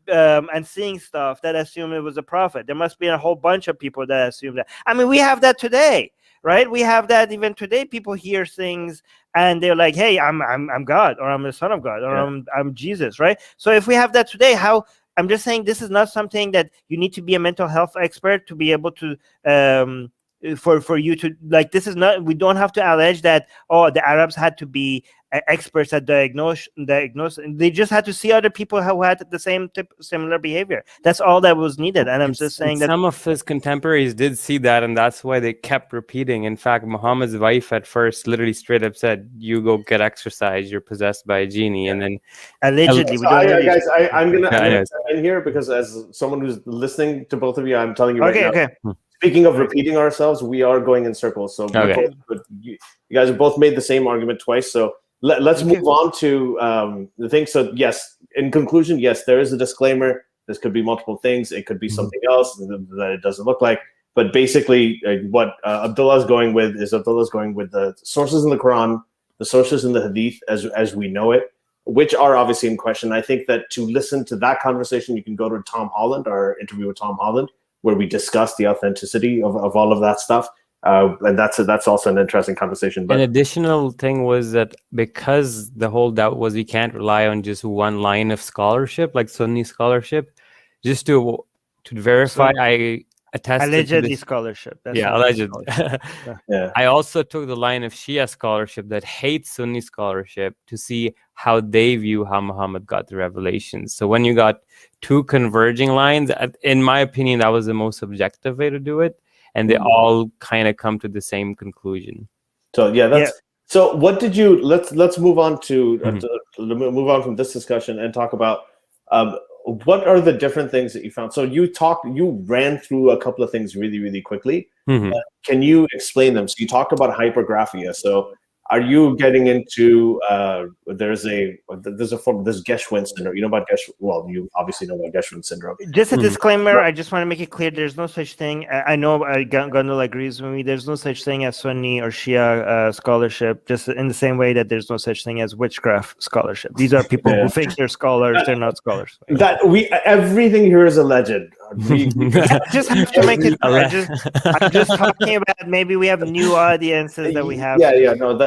and seeing stuff that assume it was a prophet. There must be a whole bunch of people that assume that. I mean, we have that today, right? We have that even today. People hear things and they're like, hey, I'm God, or I'm the son of God, or I'm Jesus, right? So if we have that today, how? I'm just saying this is not something that you need to be a mental health expert to be able to for you to like. This is not, we don't have to allege that the Arabs had to be experts at diagnose. They just had to see other people who had the similar behavior. That's all that was needed. And I'm just saying that some of his contemporaries did see that, and that's why they kept repeating. In fact, Muhammad's wife at first literally straight up said, you go get exercise, you're possessed by a genie. And then allegedly guys, I'm gonna in here, because as someone who's listening to both of you, I'm telling you right now. Speaking of repeating ourselves, we are going in circles. So you guys have both made the same argument twice. So Let's move on to the thing. So yes, in conclusion, yes, there is a disclaimer. This could be multiple things. It could be something else that it doesn't look like. But basically, what Abdullah is going with the sources in the Quran, the sources in the Hadith as we know it, which are obviously in question. I think that to listen to that conversation, you can go to Tom Holland, our interview with Tom Holland, where we discuss the authenticity of all of that stuff. And that's also an interesting conversation. But an additional thing was that because the whole doubt was we can't rely on just one line of scholarship, like Sunni scholarship, just to verify, I attested allegedly to this. scholarship. That's Allegedly. yeah. I also took the line of Shia scholarship that hates Sunni scholarship to see how they view how Muhammad got the revelations. So when you got two converging lines, in my opinion, that was the most objective way to do it. And they all kind of come to the same conclusion. So so what did you? Let's move on to move on from this discussion and talk about what are the different things that you found. So you ran through a couple of things really, really quickly. Can you explain them? So you talked about hypergraphia. So are you getting into there's a form, this Geschwind syndrome? You know about well, you obviously know about Geschwind syndrome. Just a disclaimer, I just want to make it clear, there's no such thing. I know Gondal agrees with me. There's no such thing as Sunni or Shia scholarship, just in the same way that there's no such thing as witchcraft scholarship. These are people who think they're scholars, they're not scholars. Everything here is alleged. Just have to make it clear. I'm just talking about, maybe we have new audiences that we have.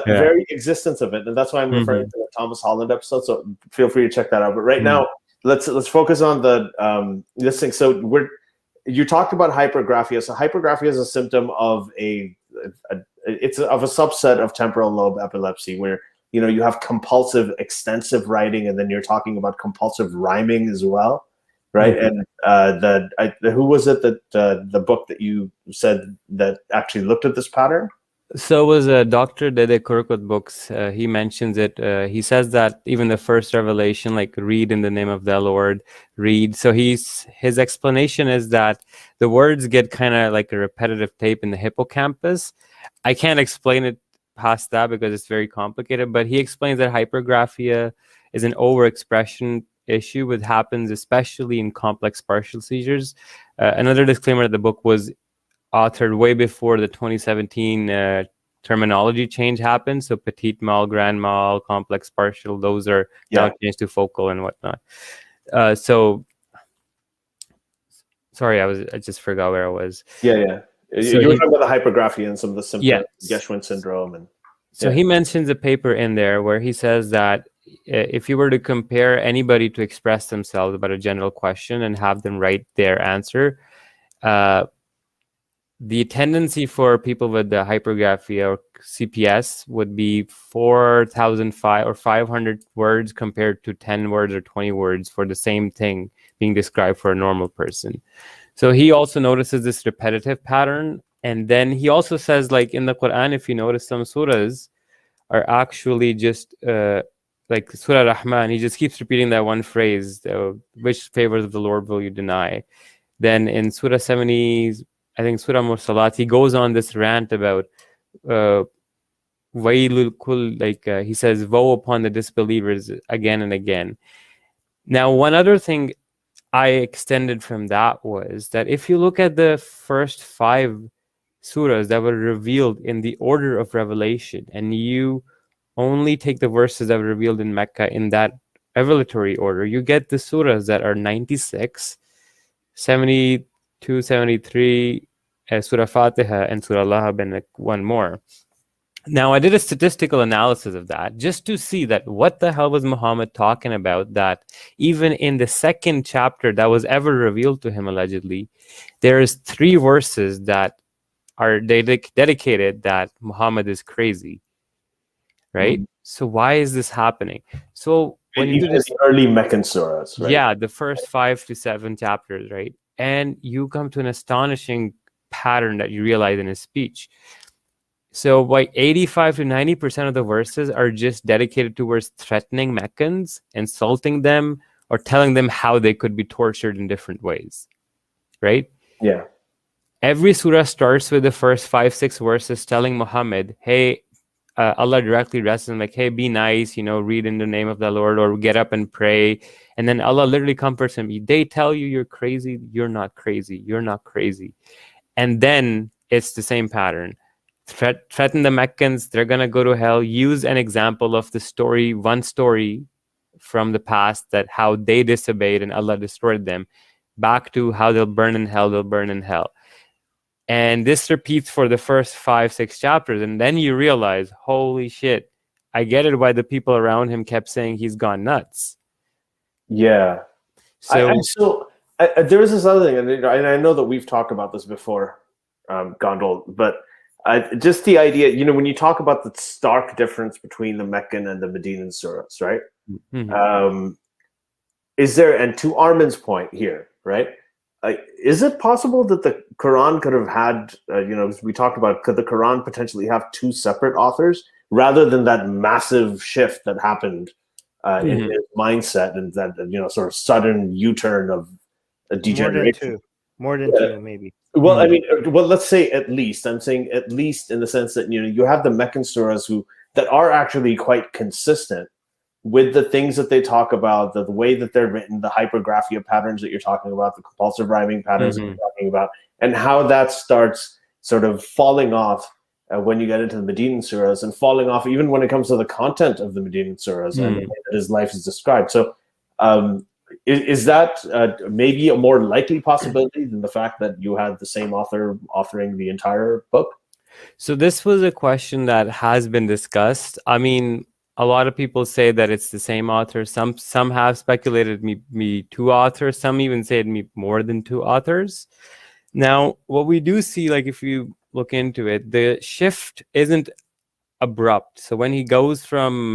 The very existence of it, and that's why I'm referring to the Thomas Holland episode. So feel free to check that out. But right now, let's focus on the this thing. So you talked about hypergraphia. So hypergraphia is a symptom of it's of a subset of temporal lobe epilepsy, where you have compulsive, extensive writing, and then you're talking about compulsive rhyming as well, right? And who was it that the book that you said that actually looked at this pattern? So it was Dr. Dede Kurkut books. He mentions it. He says that even the first revelation, like read in the name of the Lord, read. So his explanation is that the words get kind of like a repetitive tape in the hippocampus. I can't explain it past that because it's very complicated, but he explains that hypergraphia is an overexpression issue, which happens especially in complex partial seizures. Another disclaimer that the book was authored way before the 2017 terminology change happened. So petite mal, grand mal, complex partial, those are now changed to focal and whatnot. So sorry, I just forgot where I was. So you were talking about the hypergraphia and some of the symptoms, Geschwind syndrome. So he mentions a paper in there where he says that if you were to compare anybody to express themselves about a general question and have them write their answer, the tendency for people with the hypergraphia or CPS would be 500 words compared to 10 words or 20 words for the same thing being described for a normal person. So he also notices this repetitive pattern. And then he also says, like in the Quran, if you notice, some surahs are actually just like Surah Rahman. He just keeps repeating that one phrase, which favors of the Lord will you deny? Then in Surah 70, I think Surah Mursalat, he goes on this rant about Wailul Kul, he says, woe upon the disbelievers again and again. Now, one other thing I extended from that was that if you look at the first 5 surahs that were revealed in the order of revelation, and you only take the verses that were revealed in Mecca in that revelatory order, you get the surahs that are 96, 72, 73, Surah Fatiha, and Surah Lahab, and one more. Now, I did a statistical analysis of that just to see that what the hell was Muhammad talking about, that even in the second chapter that was ever revealed to him, allegedly, there is 3 verses that are dedicated that Muhammad is crazy, right? So why is this happening? So when you do this, early Meccan surahs, right? The first 5 to 7 chapters, right? And you come to an astonishing pattern that you realize in his speech. So like 85 to 90% of the verses are just dedicated towards threatening Meccans, insulting them, or telling them how they could be tortured in different ways, right? Yeah. Every surah starts with the first 5-6 verses telling Muhammad, hey, Allah directly addresses them like, hey, be nice, read in the name of the Lord, or get up and pray. And then Allah literally comforts him. They tell you you're crazy. You're not crazy. You're not crazy. And then it's the same pattern. Threaten the Meccans. They're going to go to hell. Use an example of the story, one story from the past, that how they disobeyed and Allah destroyed them, back to how they'll burn in hell. They'll burn in hell. And this repeats for the first 5-6 chapters. And then you realize, holy shit, I get it why the people around him kept saying he's gone nuts. Yeah. So there is this other thing, and I know that we've talked about this before, Gondal, but just the idea, when you talk about the stark difference between the Meccan and the Medinan surahs, right? Mm-hmm. Is there, and to Armin's point here, right? Is it possible that the Quran could have had, as we talked about, could the Quran potentially have two separate authors rather than that massive shift that happened in his mindset, and that sort of sudden U-turn of degeneration? More than two, maybe. Well, I mean, let's say at least. I'm saying at least in the sense that you have the Meccan surahs that are actually quite consistent with the things that they talk about, the way that they're written, the hypergraphia patterns that you're talking about, the compulsive rhyming patterns that you're talking about, and how that starts sort of falling off when you get into the Medinan surahs, and falling off even when it comes to the content of the Medinan surahs and the way that his life is described. So is that maybe a more likely possibility than the fact that you had the same author authoring the entire book? So this was a question that has been discussed. I mean, a lot of people say that it's the same author. Some have speculated me two authors. Some even said me more than two authors. Now, what we do see, like if you look into it, the shift isn't abrupt. So when he goes from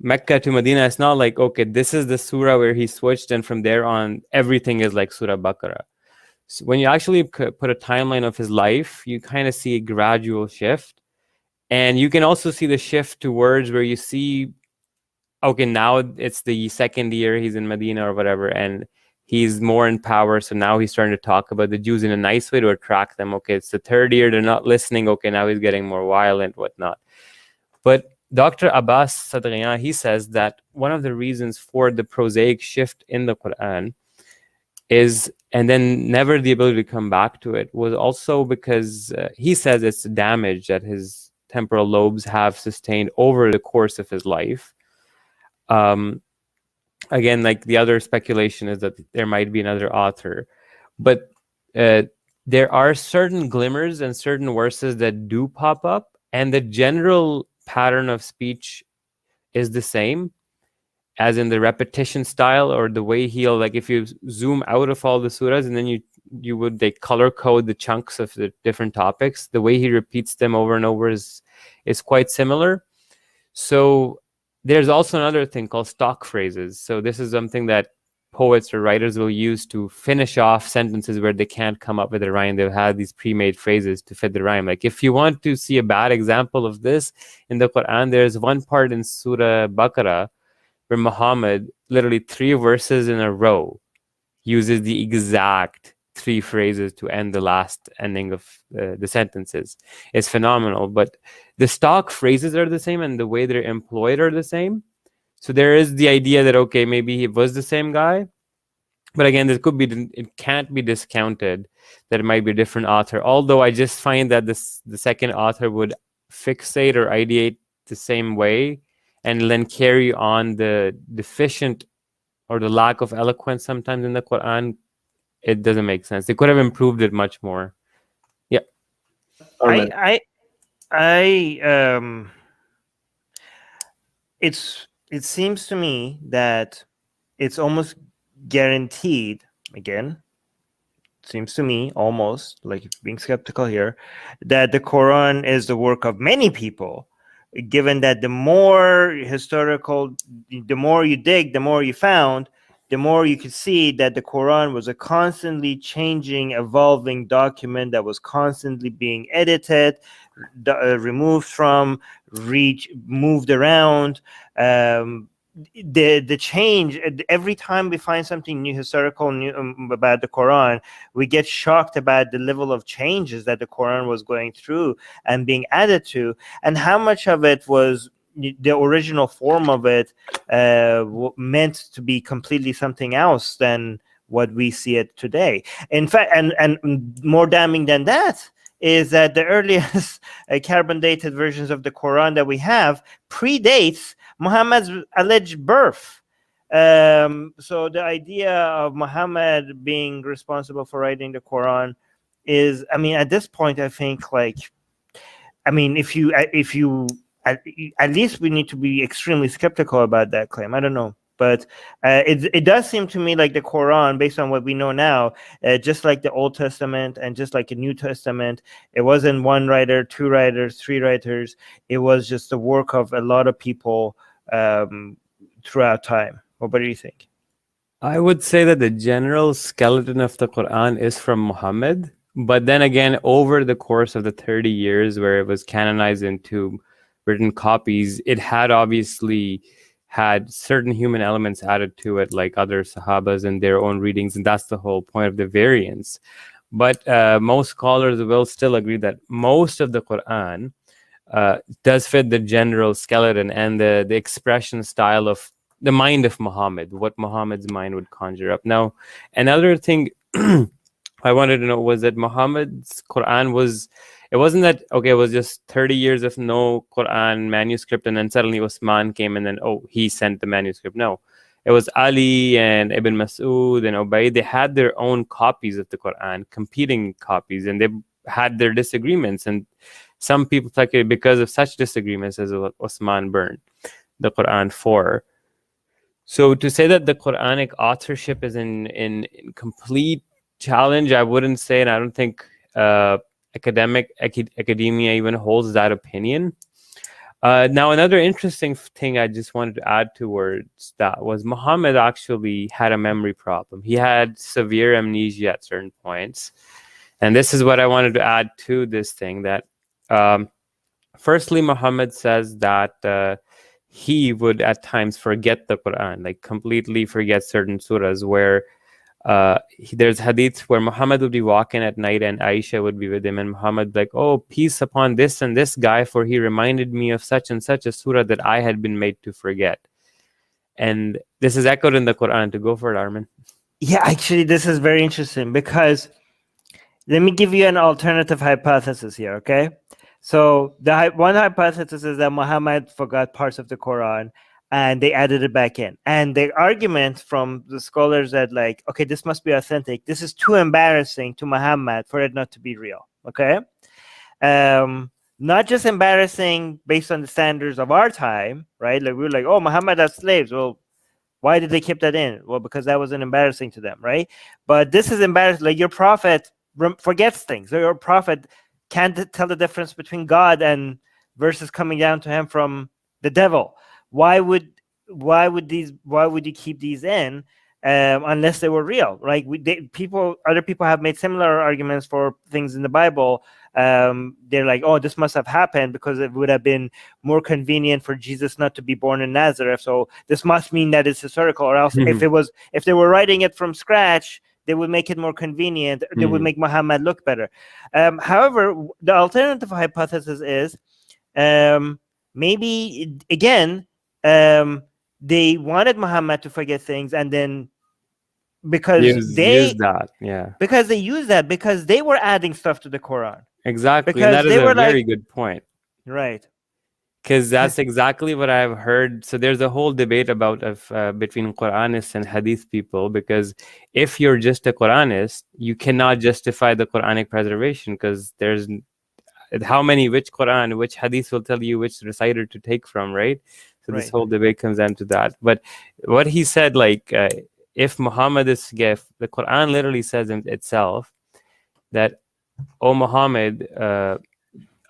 Mecca to Medina, it's not like, okay, this is the surah where he switched, and from there on, everything is like Surah Baqarah. So when you actually put a timeline of his life, you kind of see a gradual shift. And you can also see the shift to words where you see, okay, now it's the second year he's in Medina or whatever, and he's more in power. So now he's starting to talk about the Jews in a nice way to attract them. Okay, it's the third year, they're not listening. Okay, now he's getting more violent, whatnot. But Dr. Abbas Sadriyan, he says that one of the reasons for the prosaic shift in the Quran is, and then never the ability to come back to it, was also because he says it's the damage that his temporal lobes have sustained over the course of his life. Again, like the other speculation is that there might be another author, but there are certain glimmers and certain verses that do pop up, and the general pattern of speech is the same, as in the repetition style, or the way he'll, like if you zoom out of all the surahs and then they color code the chunks of the different topics, the way he repeats them over and over is quite similar. So there's also another thing called stock phrases. So this is something that poets or writers will use to finish off sentences where they can't come up with a rhyme. They'll have these pre-made phrases to fit the rhyme. Like if you want to see a bad example of this in the Quran, there's one part in Surah Baqarah where Muhammad, literally 3 verses in a row, uses the exact 3 phrases to end the last ending of the sentences. It's phenomenal. But the stock phrases are the same, and the way they're employed are the same. So there is the idea that, okay, maybe he was the same guy. But again, it can't be discounted that it might be a different author. Although I just find that the second author would fixate or ideate the same way, and then carry on the deficient or the lack of eloquence sometimes in the Quran. It doesn't make sense. They could have improved it much more. Yeah. It seems to me that it's almost guaranteed, again, seems to me almost like being skeptical here, that the Quran is the work of many people, given that the more historical, the more you dig, the more you found, the more you could see that the Quran was a constantly changing, evolving document that was constantly being edited, removed from, moved around, the change every time we find something new, historical new about the Quran, we get shocked about the level of changes that the Quran was going through and being added to, and how much of it was the original form of it meant to be completely something else than what we see it today. In fact, and more damning than that is that the earliest carbon dated versions of the Quran that we have predates Muhammad's alleged birth. So the idea of Muhammad being responsible for writing the Quran is, I mean, at this point, I think, like, I mean, if you at least we need to be extremely skeptical about that claim. I don't know. But it does seem to me like the Quran, based on what we know now, just like the Old Testament and just like the New Testament, it wasn't one writer, two writers, three writers. It was just the work of a lot of people throughout time. What do you think? I would say that the general skeleton of the Quran is from Muhammad. But then again, over the course of the 30 years where it was canonized into written copies, it had obviously had certain human elements added to it, like other Sahabas and their own readings, and that's the whole point of the variance. But most scholars will still agree that most of the Quran does fit the general skeleton and the expression style of the mind of Muhammad, what Muhammad's mind would conjure up. Now, another thing I wanted to know was that Muhammad's Quran was, it wasn't that, okay, it was just 30 years of no Quran manuscript and then suddenly Osman came and then, oh, he sent the manuscript. No, it was Ali and Ibn Mas'ud and Ubay. They had their own copies of the Quran, competing copies, and they had their disagreements. And some people speculated because of such disagreements as Osman burned the Quran for. So to say that the Quranic authorship is in complete challenge, I wouldn't say, and I don't think academia even holds that opinion. Now, another interesting thing I just wanted to add towards that was Muhammad actually had a memory problem. He had severe amnesia at certain points. And this is what I wanted to add to this thing, that firstly, Muhammad says that he would at times forget the Quran, like completely forget certain surahs, where there's hadiths where Muhammad would be walking at night and Aisha would be with him, and Muhammad would be like, oh, peace upon this and this guy, for he reminded me of such and such a surah that I had been made to forget. And this is echoed in the Quran. To go for it, Armin. Yeah, actually, this is very interesting, because let me give you an alternative hypothesis here, okay? So the one hypothesis is that Muhammad forgot parts of the Quran and they added it back in. And the argument from the scholars that, like, okay, this must be authentic. This is too embarrassing to Muhammad for it not to be real, okay? Not just embarrassing based on the standards of our time, right? Like, we were like, oh, Muhammad has slaves. Well, why did they keep that in? Well, because that wasn't embarrassing to them, right? But this is embarrassing. Like, your prophet forgets things. Your prophet can't tell the difference between God and verses coming down to him from the devil. Why would you keep these in unless they were real? Like, other people have made similar arguments for things in the Bible. They're like, oh, this must have happened because it would have been more convenient for Jesus not to be born in Nazareth. So this must mean that it's historical, or else if they were writing it from scratch, they would make it more convenient. They would make Muhammad look better. However, the alternative hypothesis is maybe, again, they wanted Muhammad to forget things, and then because they were adding stuff to the Quran. Exactly. Because that is a very good point. Right. Because that's exactly what I've heard. So there's a whole debate about between Quranists and Hadith people, because if you're just a Quranist, you cannot justify the Quranic preservation, because there's which Quran, which Hadith will tell you which reciter to take from, right? So this whole debate comes down to that. But what he said, like, if Muhammad is the Quran literally says in itself that, oh, Muhammad,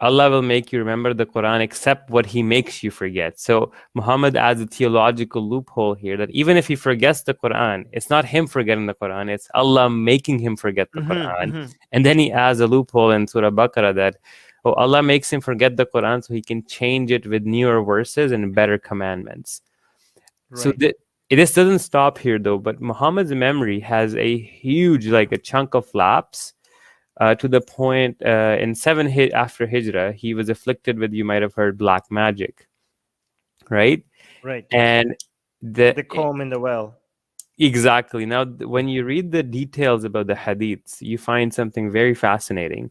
Allah will make you remember the Quran except what he makes you forget. So Muhammad adds a theological loophole here, that even if he forgets the Quran, it's not him forgetting the Quran, it's Allah making him forget the Quran. And then he adds a loophole in Surah Baqarah that, oh, Allah makes him forget the Quran so he can change it with newer verses and better commandments. So this doesn't stop here though, but Muhammad's memory has a huge, like a chunk of lapse, to the point in 7 after Hijrah, he was afflicted with, you might have heard, black magic, right? Right. And The comb in the well. Exactly. Now, when you read the details about the hadiths, you find something very fascinating.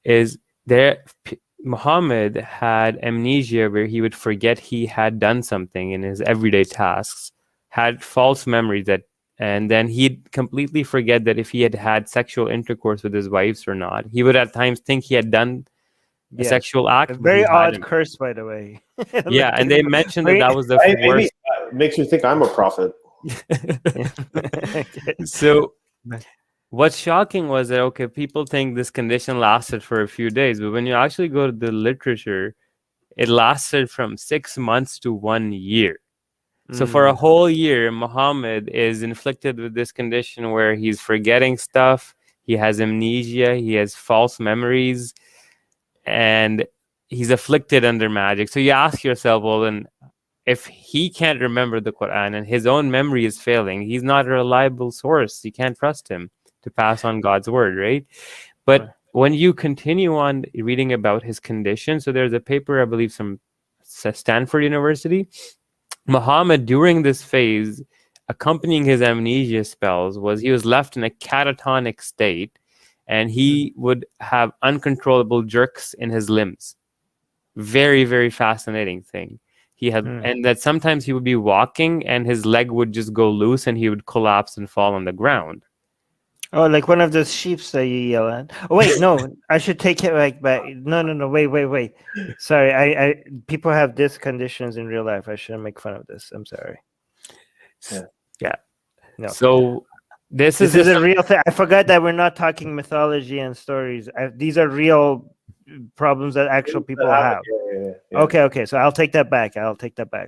Is there Muhammad had amnesia, where he would forget he had done something in his everyday tasks, had false memories and then he'd completely forget that if he had had sexual intercourse with his wives or not. He would at times think he had done a sexual act. A very odd curse, by the way. Yeah, and they mentioned that was the maybe makes you think I'm a prophet. So what's shocking was that, okay, people think this condition lasted for a few days, but when you actually go to the literature, it lasted from 6 months to 1 year. So for a whole year, Muhammad is inflicted with this condition where he's forgetting stuff, he has amnesia, he has false memories, and he's afflicted under magic. So you ask yourself, well, then if he can't remember the Quran and his own memory is failing, he's not a reliable source. You can't trust him to pass on God's word, right? But when you continue on reading about his condition, so there's a paper, I believe, from Stanford University. Muhammad, during this phase, accompanying his amnesia spells, was he was left in a catatonic state, and he would have uncontrollable jerks in his limbs. Very, very fascinating thing. He had, and that sometimes he would be walking and his leg would just go loose and he would collapse and fall on the ground. Oh, like one of those sheeps that you yell at. Oh, wait, no, I should take it back. No, wait. Sorry, I people have these conditions in real life. I shouldn't make fun of this. I'm sorry. Yeah. No. So this is a real thing. I forgot that we're not talking mythology and stories. These are real problems that actual people have. Yeah. Okay. So I'll take that back.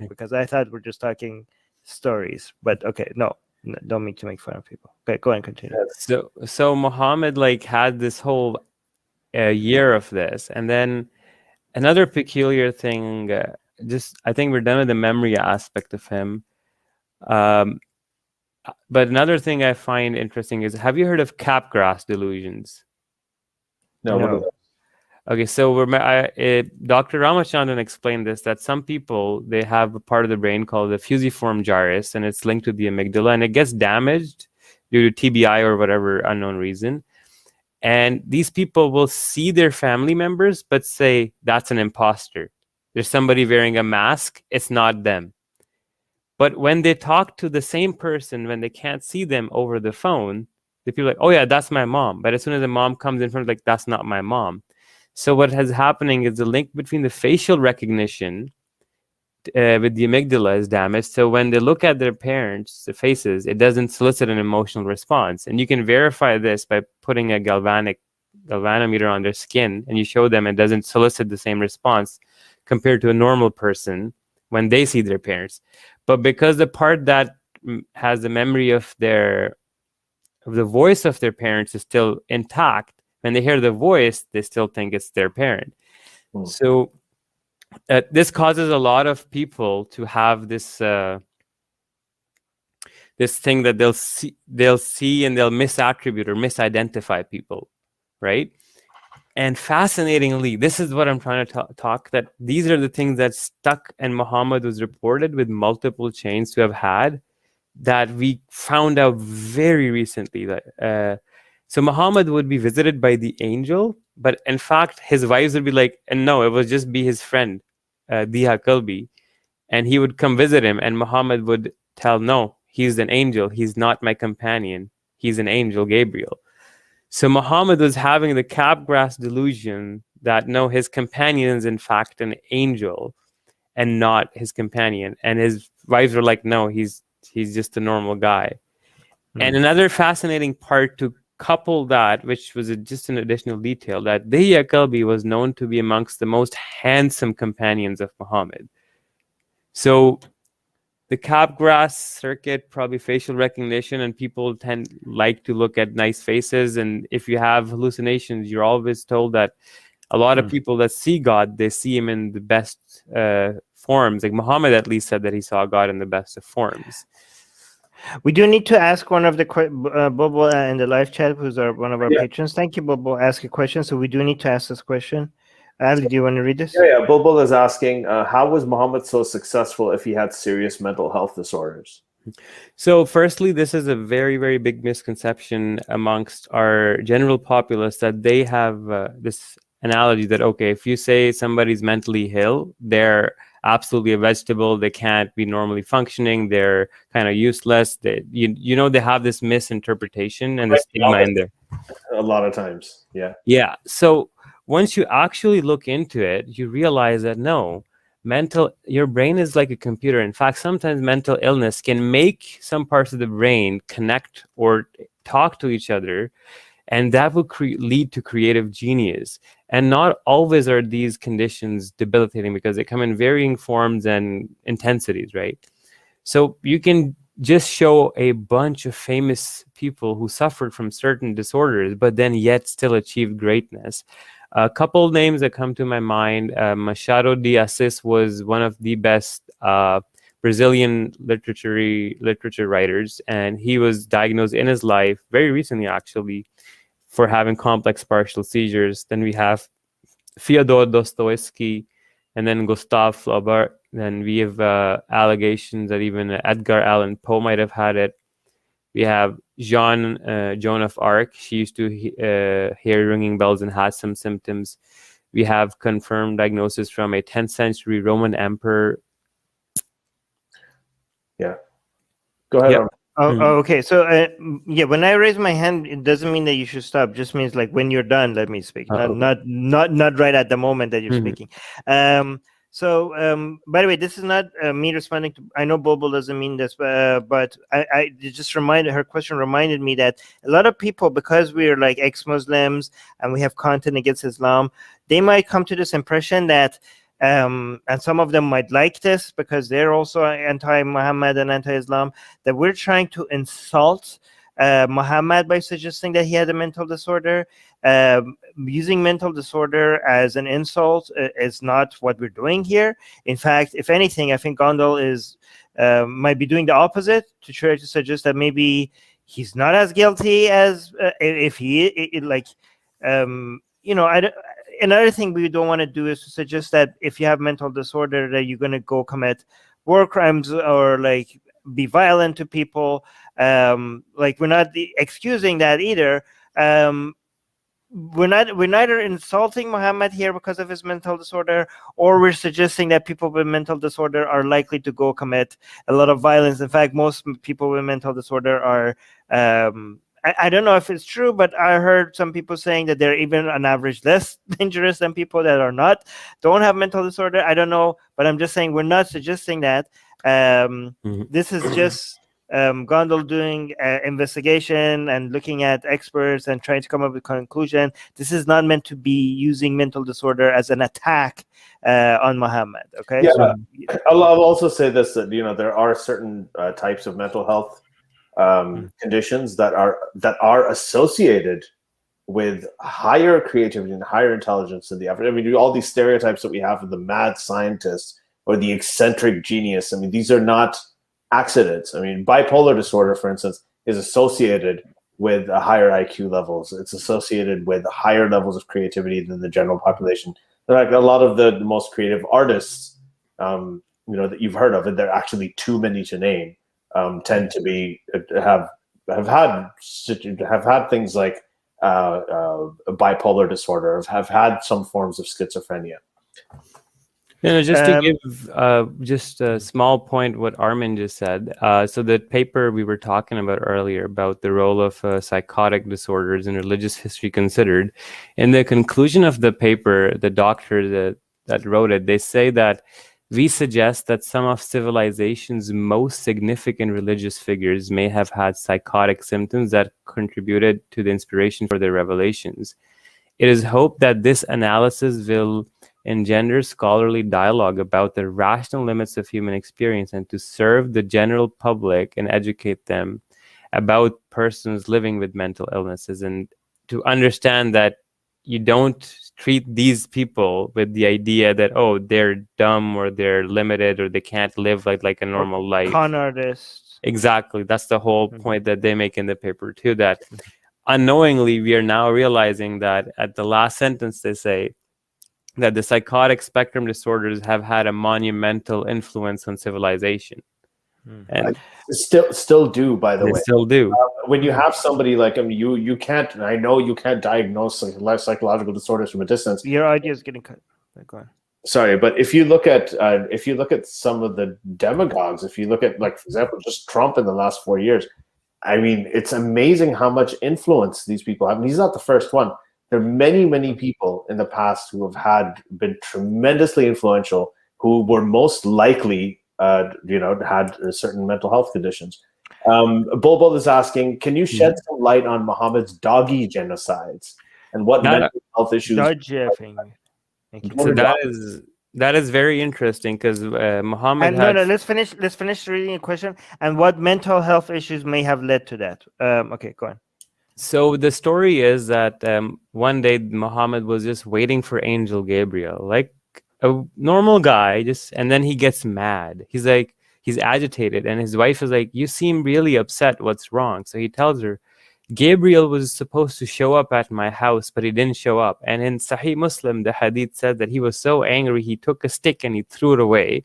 Because I thought we're just talking stories. But okay, no, don't mean to make fun of people. Okay, go and continue. So Muhammad had this whole year of this, and then another peculiar thing. I think we're done with the memory aspect of him. But another thing I find interesting is, have you heard of capgras delusions? No. Okay, so Dr. Ramachandran explained this, that some people, they have a part of the brain called the fusiform gyrus, and it's linked to the amygdala, and it gets damaged due to TBI or whatever unknown reason. And these people will see their family members, but say, that's an imposter. There's somebody wearing a mask. It's not them. But when they talk to the same person, when they can't see them over the phone, the people are like, oh yeah, that's my mom. But as soon as the mom comes in front, that's not my mom. So what is happening is the link between the facial recognition with the amygdala is damaged. So when they look at their parents' faces, it doesn't solicit an emotional response. And you can verify this by putting a galvanometer on their skin, and you show them it doesn't solicit the same response compared to a normal person when they see their parents. But because the part that has the memory of the voice of their parents is still intact, when they hear the voice, they still think it's their parent. So this causes a lot of people to have this this thing that they'll see and they'll misattribute or misidentify people, right? And fascinatingly, this is what I'm trying to talk, that these are the things that stuck, and Muhammad was reported with multiple chains to have had, that we found out very recently. That so Muhammad would be visited by the angel, but in fact, his wives would be like, and no, it would just be his friend, Diha Kalbi, and he would come visit him, and Muhammad would tell, no, he's an angel, he's not my companion, he's an angel, Gabriel. So Muhammad was having the capgras delusion that no, his companion is in fact an angel and not his companion. And his wives were like, no, he's just a normal guy. And another fascinating part to couple that, which was just an additional detail, that Diya Kalbi was known to be amongst the most handsome companions of Muhammad. So the capgras circuit, probably facial recognition, and people like to look at nice faces. And if you have hallucinations, you're always told that A lot of people that see God, they see him in the best forms. Like Muhammad at least said that he saw God in the best of forms. We do need to ask one of the Bobo in the live chat, who's one of our patrons. Thank you, Bobo. Ask a question. So we do need to ask this question. Ali, do you want to read this? Yeah. Bulbul is asking, how was Muhammad so successful if he had serious mental health disorders? So firstly, this is a very, very big misconception amongst our general populace, that they have this analogy that, okay, if you say somebody's mentally ill, they're absolutely a vegetable, they can't be normally functioning, they're kind of useless. They have this misinterpretation and the stigma in there. A lot of times, yeah. So once you actually look into it, you realize that no, your brain is like a computer. In fact, sometimes mental illness can make some parts of the brain connect or talk to each other, and that will lead to creative genius. And not always are these conditions debilitating, because they come in varying forms and intensities, right? So you can just show a bunch of famous people who suffered from certain disorders, but then yet still achieved greatness. A couple names that come to my mind, Machado de Assis was one of the best Brazilian literature writers, and he was diagnosed in his life very recently, actually, for having complex partial seizures. Then we have Fyodor Dostoevsky, and then Gustave Flaubert. Then we have allegations that even Edgar Allan Poe might have had it. We have Joan of Arc. She used to hear ringing bells and had some symptoms. We have confirmed diagnosis from a 10th century Roman emperor. Yeah. Go ahead. Yep. Okay. So, when I raise my hand, it doesn't mean that you should stop. It just means like when you're done, let me speak. Not right at the moment that you're speaking. So, by the way, this is not me responding to. I know Bobo doesn't mean this, but I just her question reminded me that a lot of people, because we're like ex-Muslims and we have content against Islam, they might come to this impression that, and some of them might like this because they're also anti-Muhammad and anti-Islam, that we're trying to insult Muhammad by suggesting that he had a mental disorder. Using mental disorder as an insult is not what we're doing here. In fact, if anything, I think Gondal might be doing the opposite, to try to suggest that maybe he's not as guilty as if he another thing we don't want to do is to suggest that if you have mental disorder that you're going to go commit war crimes or like be violent to people. Like we're not excusing that either. We're neither insulting Muhammad here because of his mental disorder, or we're suggesting that people with mental disorder are likely to go commit a lot of violence. In fact, most people with mental disorder are I don't know if it's true, but I heard some people saying that they're even on average less dangerous than people that don't have mental disorder. I don't know, but I'm just saying we're not suggesting that. This is just Gondal doing investigation and looking at experts and trying to come up with a conclusion. This is not meant to be using mental disorder as an attack on Muhammad. Okay. Yeah, so, I'll also say this, that there are certain types of mental health conditions that are associated with higher creativity and higher intelligence than the average. I mean, all these stereotypes that we have of the mad scientist or the eccentric genius. I mean, these are not accidents. I mean, bipolar disorder, for instance, is associated with higher IQ levels. It's associated with higher levels of creativity than the general population. In fact, a lot of the most creative artists, that you've heard of, and they're actually too many to name, tend to be have had things like bipolar disorder, have had some forms of schizophrenia. Just to give just a small point what Armin just said. So the paper we were talking about earlier about the role of psychotic disorders in religious history considered, in the conclusion of the paper, the doctor that wrote it, they say that we suggest that some of civilization's most significant religious figures may have had psychotic symptoms that contributed to the inspiration for their revelations. It is hoped that this analysis will engender scholarly dialogue about the rational limits of human experience and to serve the general public and educate them about persons living with mental illnesses, and to understand that you don't treat these people with the idea that, oh, they're dumb or they're limited or they can't live like a normal life. Con artists. Exactly. That's the whole point that they make in the paper too, that unknowingly we are now realizing that at the last sentence they say that the psychotic spectrum disorders have had a monumental influence on civilization. And still do, by the they way. still do. When you have somebody like him, you can't. And I know you can't diagnose psychological disorders from a distance. Your idea is getting cut. Go on. Sorry, but if you look at some of the demagogues, if you look at, like, for example, just Trump in the last 4 years, I mean, it's amazing how much influence these people have. And he's not the first one. There are many people in the past who have been tremendously influential, who were most likely, had certain mental health conditions. Bulbul is asking, can you shed some light on Muhammad's doggy genocides and what mental health issues? So that is very interesting, because Muhammad. And let's finish reading a question and what mental health issues may have led to that. Okay, go on. So the story is that one day Muhammad was just waiting for Angel Gabriel, like a normal guy, and then he gets mad. He's agitated, and his wife is like, "You seem really upset. What's wrong?" So he tells her, Gabriel was supposed to show up at my house, but he didn't show up. And in Sahih Muslim, the hadith said that he was so angry, he took a stick and he threw it away.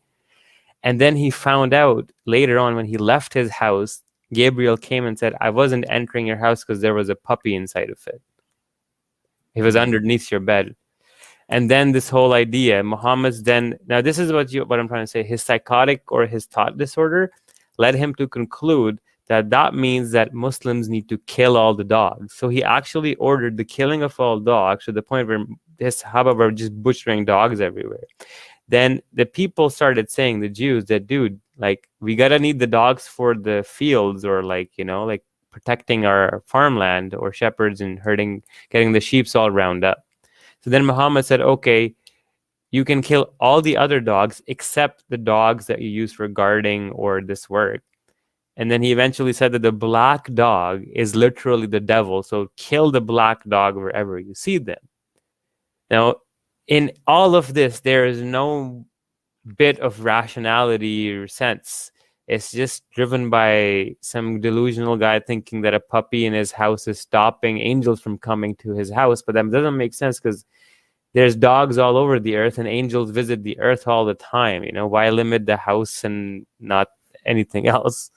And then he found out later on, when he left his house, Gabriel came and said, I wasn't entering your house because there was a puppy inside of it. It was underneath your bed. And then this whole idea, Muhammad's then, now this is what I'm trying to say, his psychotic or his thought disorder led him to conclude that means that Muslims need to kill all the dogs. So he actually ordered the killing of all dogs, to the point where his Sahaba were just butchering dogs everywhere. Then the people started saying, the Jews, that, dude, like, we gotta need the dogs for the fields, or like protecting our farmland, or shepherds and getting the sheep all round up. So then Muhammad said, okay, you can kill all the other dogs except the dogs that you use for guarding or this work. And then he eventually said that the black dog is literally the devil. So kill the black dog wherever you see them. Now, in all of this, there is no bit of rationality or sense. It's just driven by some delusional guy thinking that a puppy in his house is stopping angels from coming to his house. But that doesn't make sense, because there's dogs all over the earth and angels visit the earth all the time. Why limit the house and not anything else?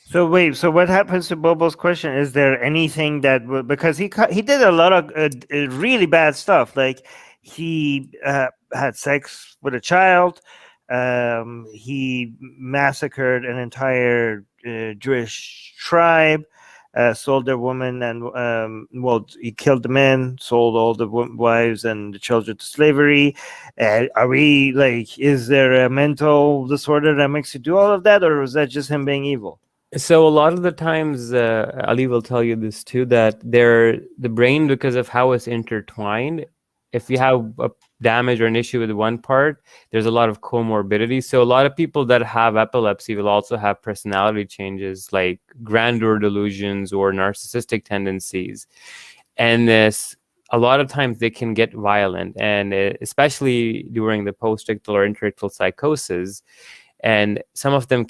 So wait, so what happens to Bobo's question? Is there anything that because he did a lot of really bad stuff, like he had sex with a child, he massacred an entire Jewish tribe, sold their women, and he killed the men, sold all the wives and the children to slavery. Are we like, is there a mental disorder that makes you do all of that, or was that just him being evil? So a lot of the times, Ali will tell you this too, that the brain, because of how it's intertwined, if you have a damage or an issue with one part, there's a lot of comorbidity. So a lot of people that have epilepsy will also have personality changes, like grandeur delusions or narcissistic tendencies. And a lot of times they can get violent, and especially during the post-ictal or interictal psychosis. And some of them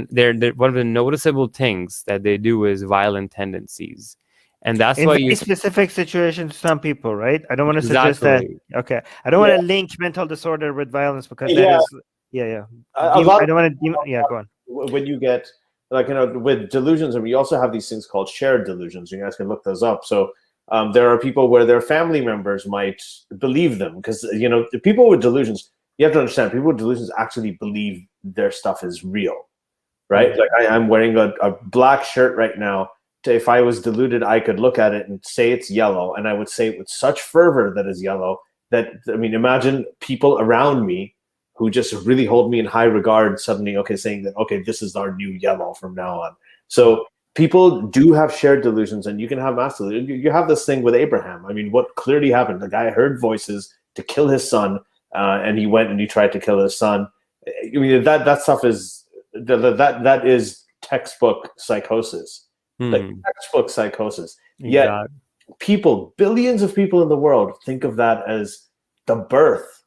they're one of the noticeable things that they do is violent tendencies. And that's in why very specific situations, some people, right? I don't want to suggest that. Okay. I don't want to link mental disorder with violence, because that is, I don't want to, go on. When you get, with delusions, and we also have these things called shared delusions. You guys can look those up. So there are people where their family members might believe them, because, the people with delusions, you have to understand, people with delusions actually believe their stuff is real, right? Like I'm wearing a black shirt right now. If I was deluded, I could look at it and say it's yellow, and I would say it with such fervor that it's yellow that, imagine people around me who just really hold me in high regard suddenly, saying that, this is our new yellow from now on. So people do have shared delusions, and you can have mass delusions. You have this thing with Abraham. What clearly happened, the guy heard voices to kill his son, and he went and he tried to kill his son. That stuff is that is textbook psychosis. Like textbook psychosis. Yet people, billions of people in the world, think of that as the birth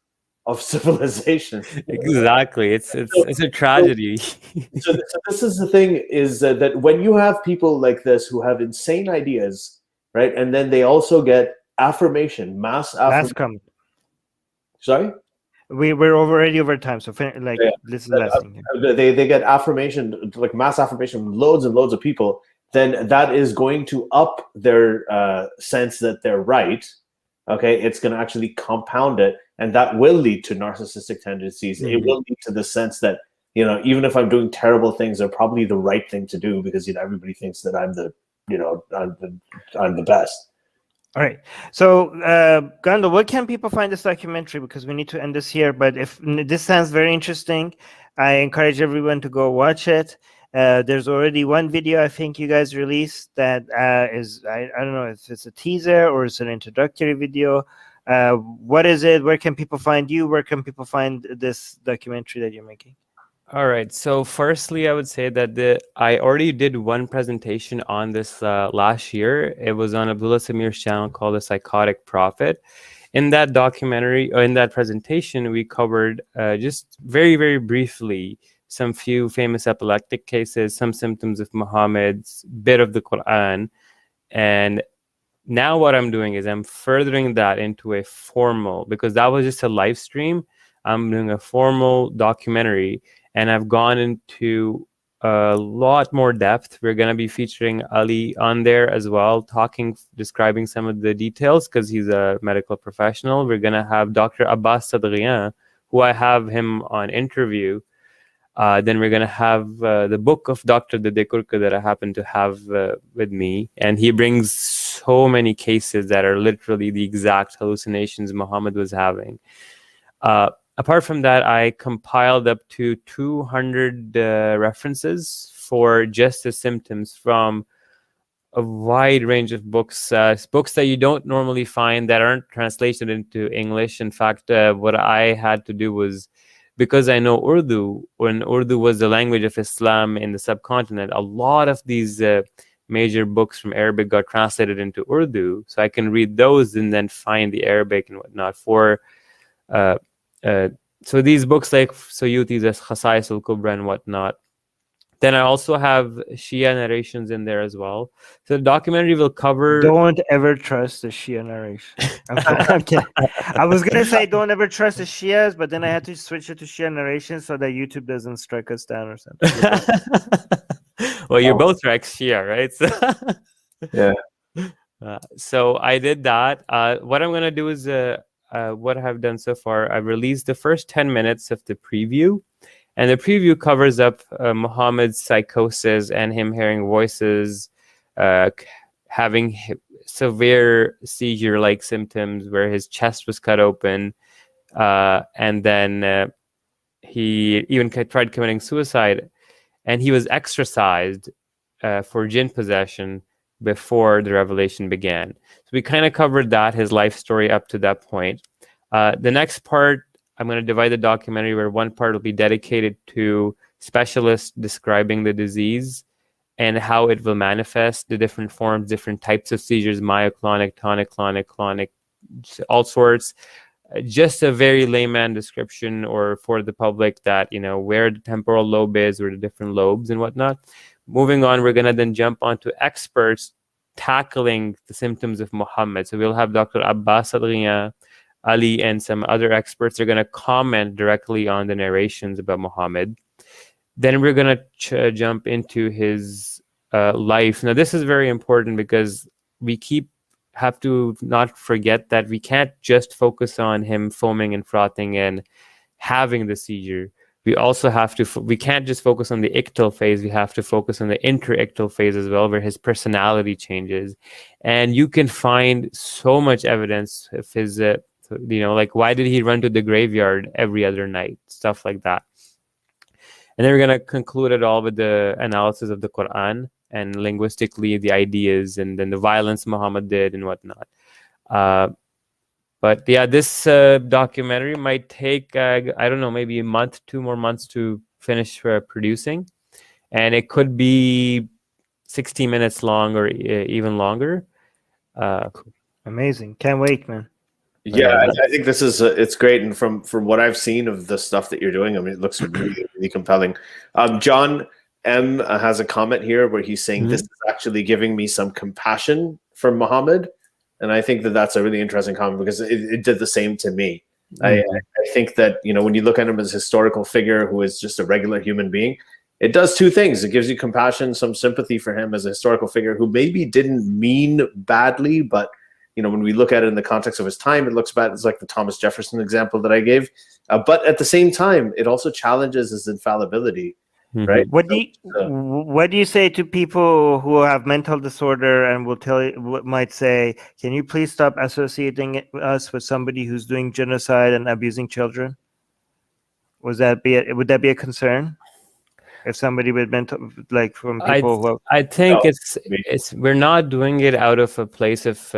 of civilization. Exactly. It's a tragedy. So this is the thing, is that when you have people like this who have insane ideas, right, and then they also get affirmation, mass Last affirmation. comment. Sorry? We're already over time, so Yeah. this is the last thing. They get affirmation, like mass affirmation from loads and loads of people, then that is going to up their sense that they're right. Okay, it's going to actually compound it, and that will lead to narcissistic tendencies. Mm-hmm. It will lead to the sense that, you know, even if I'm doing terrible things, they're probably the right thing to do, because, you know, everybody thinks that I'm the best. All right. So, Gondal, where can people find this documentary? Because we need to end this here. But if this sounds very interesting, I encourage everyone to go watch it. There's already one video I think you guys released that is, I don't know if it's a teaser or it's an introductory video. What is it? Where can people find you? Where can people find this documentary that you're making? All right. So firstly, I would say that I already did one presentation on this last year. It was on Abdullah Samir's channel called The Psychotic Prophet. In that documentary, or in that presentation, we covered just very, very briefly some few famous epileptic cases, some symptoms of Muhammad's, bit of the Quran. And now what I'm doing is I'm furthering that into a formal, because that was just a live stream. I'm doing a formal documentary, and I've gone into a lot more depth. We're going to be featuring Ali on there as well, describing some of the details, because he's a medical professional. We're going to have Dr. Abbas Sadrian, who I have him on interview. Then we're going to have the book of Dr. Dedekurka that I happen to have with me. And he brings so many cases that are literally the exact hallucinations Muhammad was having. Apart from that, I compiled up to 200 references for just the symptoms from a wide range of books, books that you don't normally find, that aren't translated into English. In fact, what I had to do was, because I know Urdu, when Urdu was the language of Islam in the subcontinent, a lot of these major books from Arabic got translated into Urdu. So I can read those and then find the Arabic and whatnot for... so these books like Suyuti's Khasais al-Kubra and whatnot. Then I also have Shia narrations in there as well. So the documentary will cover... Don't ever trust the Shia narration. I'm kidding. I was going to say don't ever trust the Shias, but then I had to switch it to Shia narration so that YouTube doesn't strike us down or something. Well, you're both ex-Shia, right? So Yeah. So I did that. What I'm going to do is... what I have done so far, I've released the first 10 minutes of the preview, and the preview covers up Muhammad's psychosis and him hearing voices, having severe seizure-like symptoms where his chest was cut open, and then he even tried committing suicide, and he was exorcised for jinn possession before the revelation began. So we kind of covered that, his life story up to that point. The next part, I'm going to divide the documentary where one part will be dedicated to specialists describing the disease and how it will manifest, the different forms, different types of seizures, myoclonic, tonic-clonic, clonic, all sorts. Just a very layman description, or for the public, that, you know, where the temporal lobe is, or the different lobes and whatnot. Moving on, we're going to then jump onto experts tackling the symptoms of Muhammad. So we'll have Dr. Abbas Sadrian, Ali, and some other experts are going to comment directly on the narrations about Muhammad. Then we're going to jump into his life. Now, this is very important because we have to not forget that we can't just focus on him foaming and frothing and having the seizure. We also have to, we can't just focus on the ictal phase. We have to focus on the interictal phase as well, where his personality changes. And you can find so much evidence of his, like, why did he run to the graveyard every other night? Stuff like that. And then we're going to conclude it all with the analysis of the Quran and linguistically the ideas and then the violence Muhammad did and whatnot. But yeah, this documentary might take, I don't know, maybe a month, 2 more months to finish producing. And it could be 60 minutes long or even longer. Amazing. Can't wait, man. Yeah, I think this is it's great, and from what I've seen of the stuff that you're doing, I mean, it looks really, really compelling. John M has a comment here where he's saying this is actually giving me some compassion for Muhammad, and I think that that's a really interesting comment because it did the same to me. I think that, you know, when you look at him as a historical figure who is just a regular human being, it does two things. It gives you compassion, some sympathy for him as a historical figure who maybe didn't mean badly, but you know, when we look at it in the context of his time, it looks bad. It's like the Thomas Jefferson example that I gave. But at the same time, it also challenges his infallibility, right? What do you say to people who have mental disorder and will tell you, might say, "Can you please stop associating us with somebody who's doing genocide and abusing children"? Would that be a concern? If somebody with mental, like from people who I think it's we're not doing it out of a place of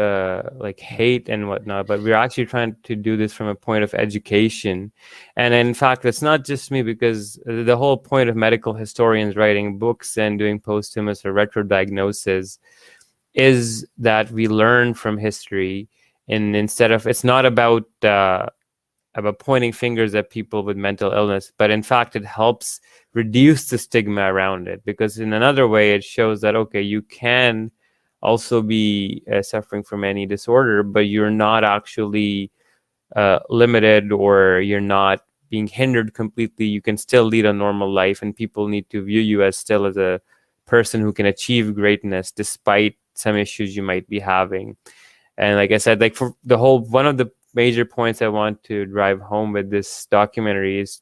like hate and whatnot, but we're actually trying to do this from a point of education. And in fact, it's not just me, because the whole point of medical historians writing books and doing posthumous or retrodiagnosis is that we learn from history, and instead of, it's not about pointing fingers at people with mental illness, but in fact it helps reduce the stigma around it, because in another way it shows that, okay, you can also be suffering from any disorder, but you're not actually limited, or you're not being hindered completely. You can still lead a normal life, and people need to view you as still as a person who can achieve greatness despite some issues you might be having. And like I said, like for the whole, one of the major points I want to drive home with this documentary is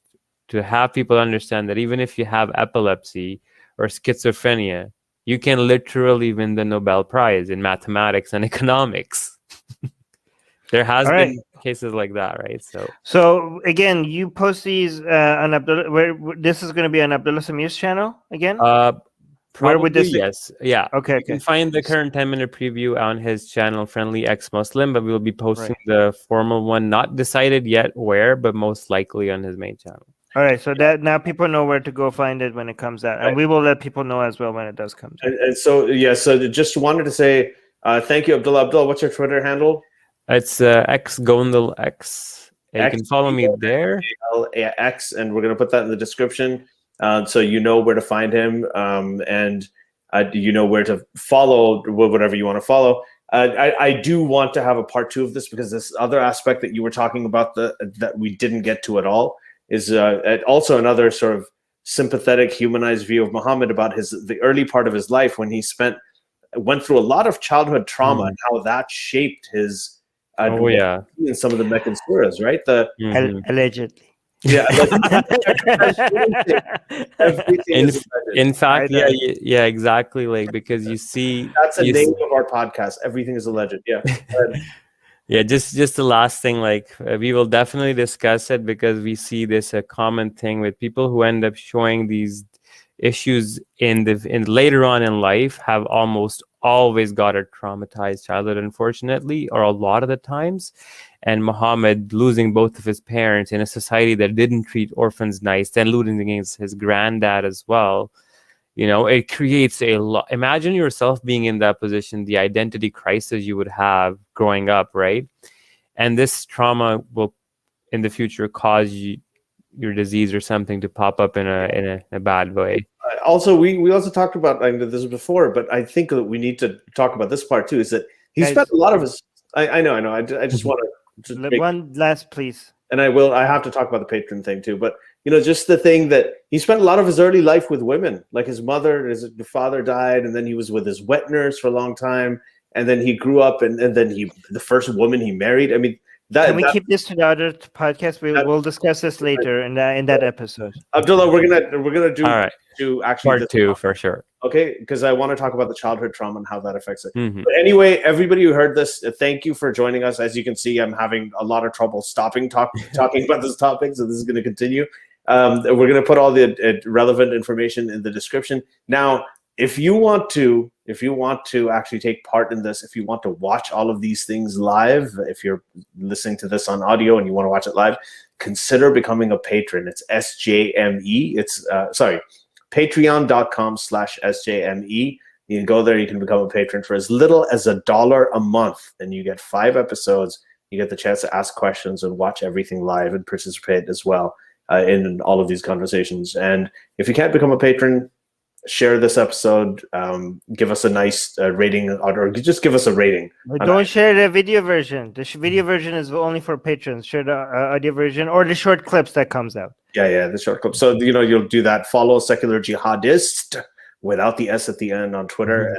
to have people understand that even if you have epilepsy or schizophrenia, you can literally win the Nobel Prize in mathematics and economics. There has been cases like that, right? So again, you post these on Abdullah. Where this is going to be on Abdullah Samir's channel again? Where would this? Yes, yeah. Okay. You can find the current 10-minute preview on his channel, Friendly Ex-Muslim, but we'll be posting the formal one, not decided yet where, but most likely on his main channel. All right, so that now people know where to go find it when it comes out, and we will let people know as well when it does come out. And so so just wanted to say thank you, Abdullah. Abdullah, what's your Twitter handle? It's Gondal X. You can follow me there. X, and we're going to put that in the description, so you know where to find him, and you know where to follow whatever you want to follow. I do want to have a part 2 of this, because this other aspect that you were talking about that we didn't get to at all is also another sort of sympathetic, humanized view of Muhammad about the early part of his life, when he went through a lot of childhood trauma and how that shaped his in some of the Meccan surahs, right? Allegedly. Yeah. In fact, yeah, exactly. Like, because you see, that's the name of our podcast. Everything is alleged. Yeah. Yeah, just the last thing, like we will definitely discuss it, because we see this a common thing with people who end up showing these issues in later on in life, have almost always got a traumatized childhood, unfortunately, or a lot of the times. And Muhammad losing both of his parents in a society that didn't treat orphans nice, then losing against his granddad as well, you know, it creates a lot. Imagine yourself being in that position, the identity crisis you would have growing up, right? And this trauma will in the future cause your disease or something to pop up in a bad way. Also, we also talked about this before, but I think that we need to talk about this part too. Is that he spent a lot of his. I know. I just want to one last, please. And I have to talk about the patron thing too. But you know, just the thing that he spent a lot of his early life with women, like his mother, his father died, and then he was with his wet nurse for a long time, and then he grew up, and then the first woman he married. I mean. Can we keep this to the other podcast? We'll discuss this later in that episode. Abdullah, we're gonna do actually part 2 for sure. Okay, because I want to talk about the childhood trauma and how that affects it. But anyway, everybody who heard this, thank you for joining us. As you can see, I'm having a lot of trouble stopping talking about this topic, so this is going to continue. We're going to put all the relevant information in the description. Now, if you want to actually take part in this, if you want to watch all of these things live, if you're listening to this on audio and you want to watch it live, consider becoming a patron. It's SJME. It's patreon.com/SJME. You can go there, you can become a patron for as little as $1 a month, and you get 5 episodes. You get the chance to ask questions and watch everything live and participate as well in all of these conversations. And if you can't become a patron, share this episode, give us a nice rating, or just give us a rating. But don't share the video version. The video version is only for patrons. Share the audio version or the short clips that comes out. Yeah, the short clip. So, you'll do that. Follow Secular Jihadist without the S at the end on Twitter,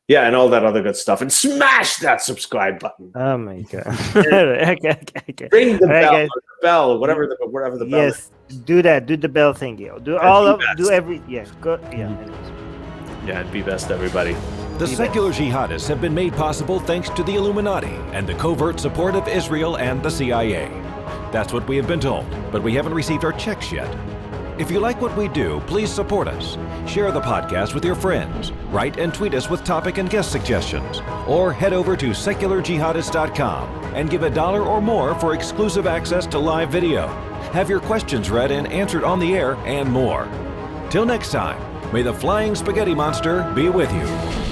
and all that other good stuff. And smash that subscribe button. Oh my god! okay. Ring the bell, whatever the bell. Yes, do that. Do the bell thingy. Do every. Yeah, go. Yeah. Yeah, it'd be best, everybody. The Secular Jihadists have been made possible thanks to the Illuminati and the covert support of Israel and the CIA. That's what we have been told, but we haven't received our checks yet. If you like what we do, please support us. Share the podcast with your friends. Write and tweet us with topic and guest suggestions. Or head over to secularjihadist.com and give $1 or more for exclusive access to live video. Have your questions read and answered on the air, and more. Till next time, may the flying spaghetti monster be with you.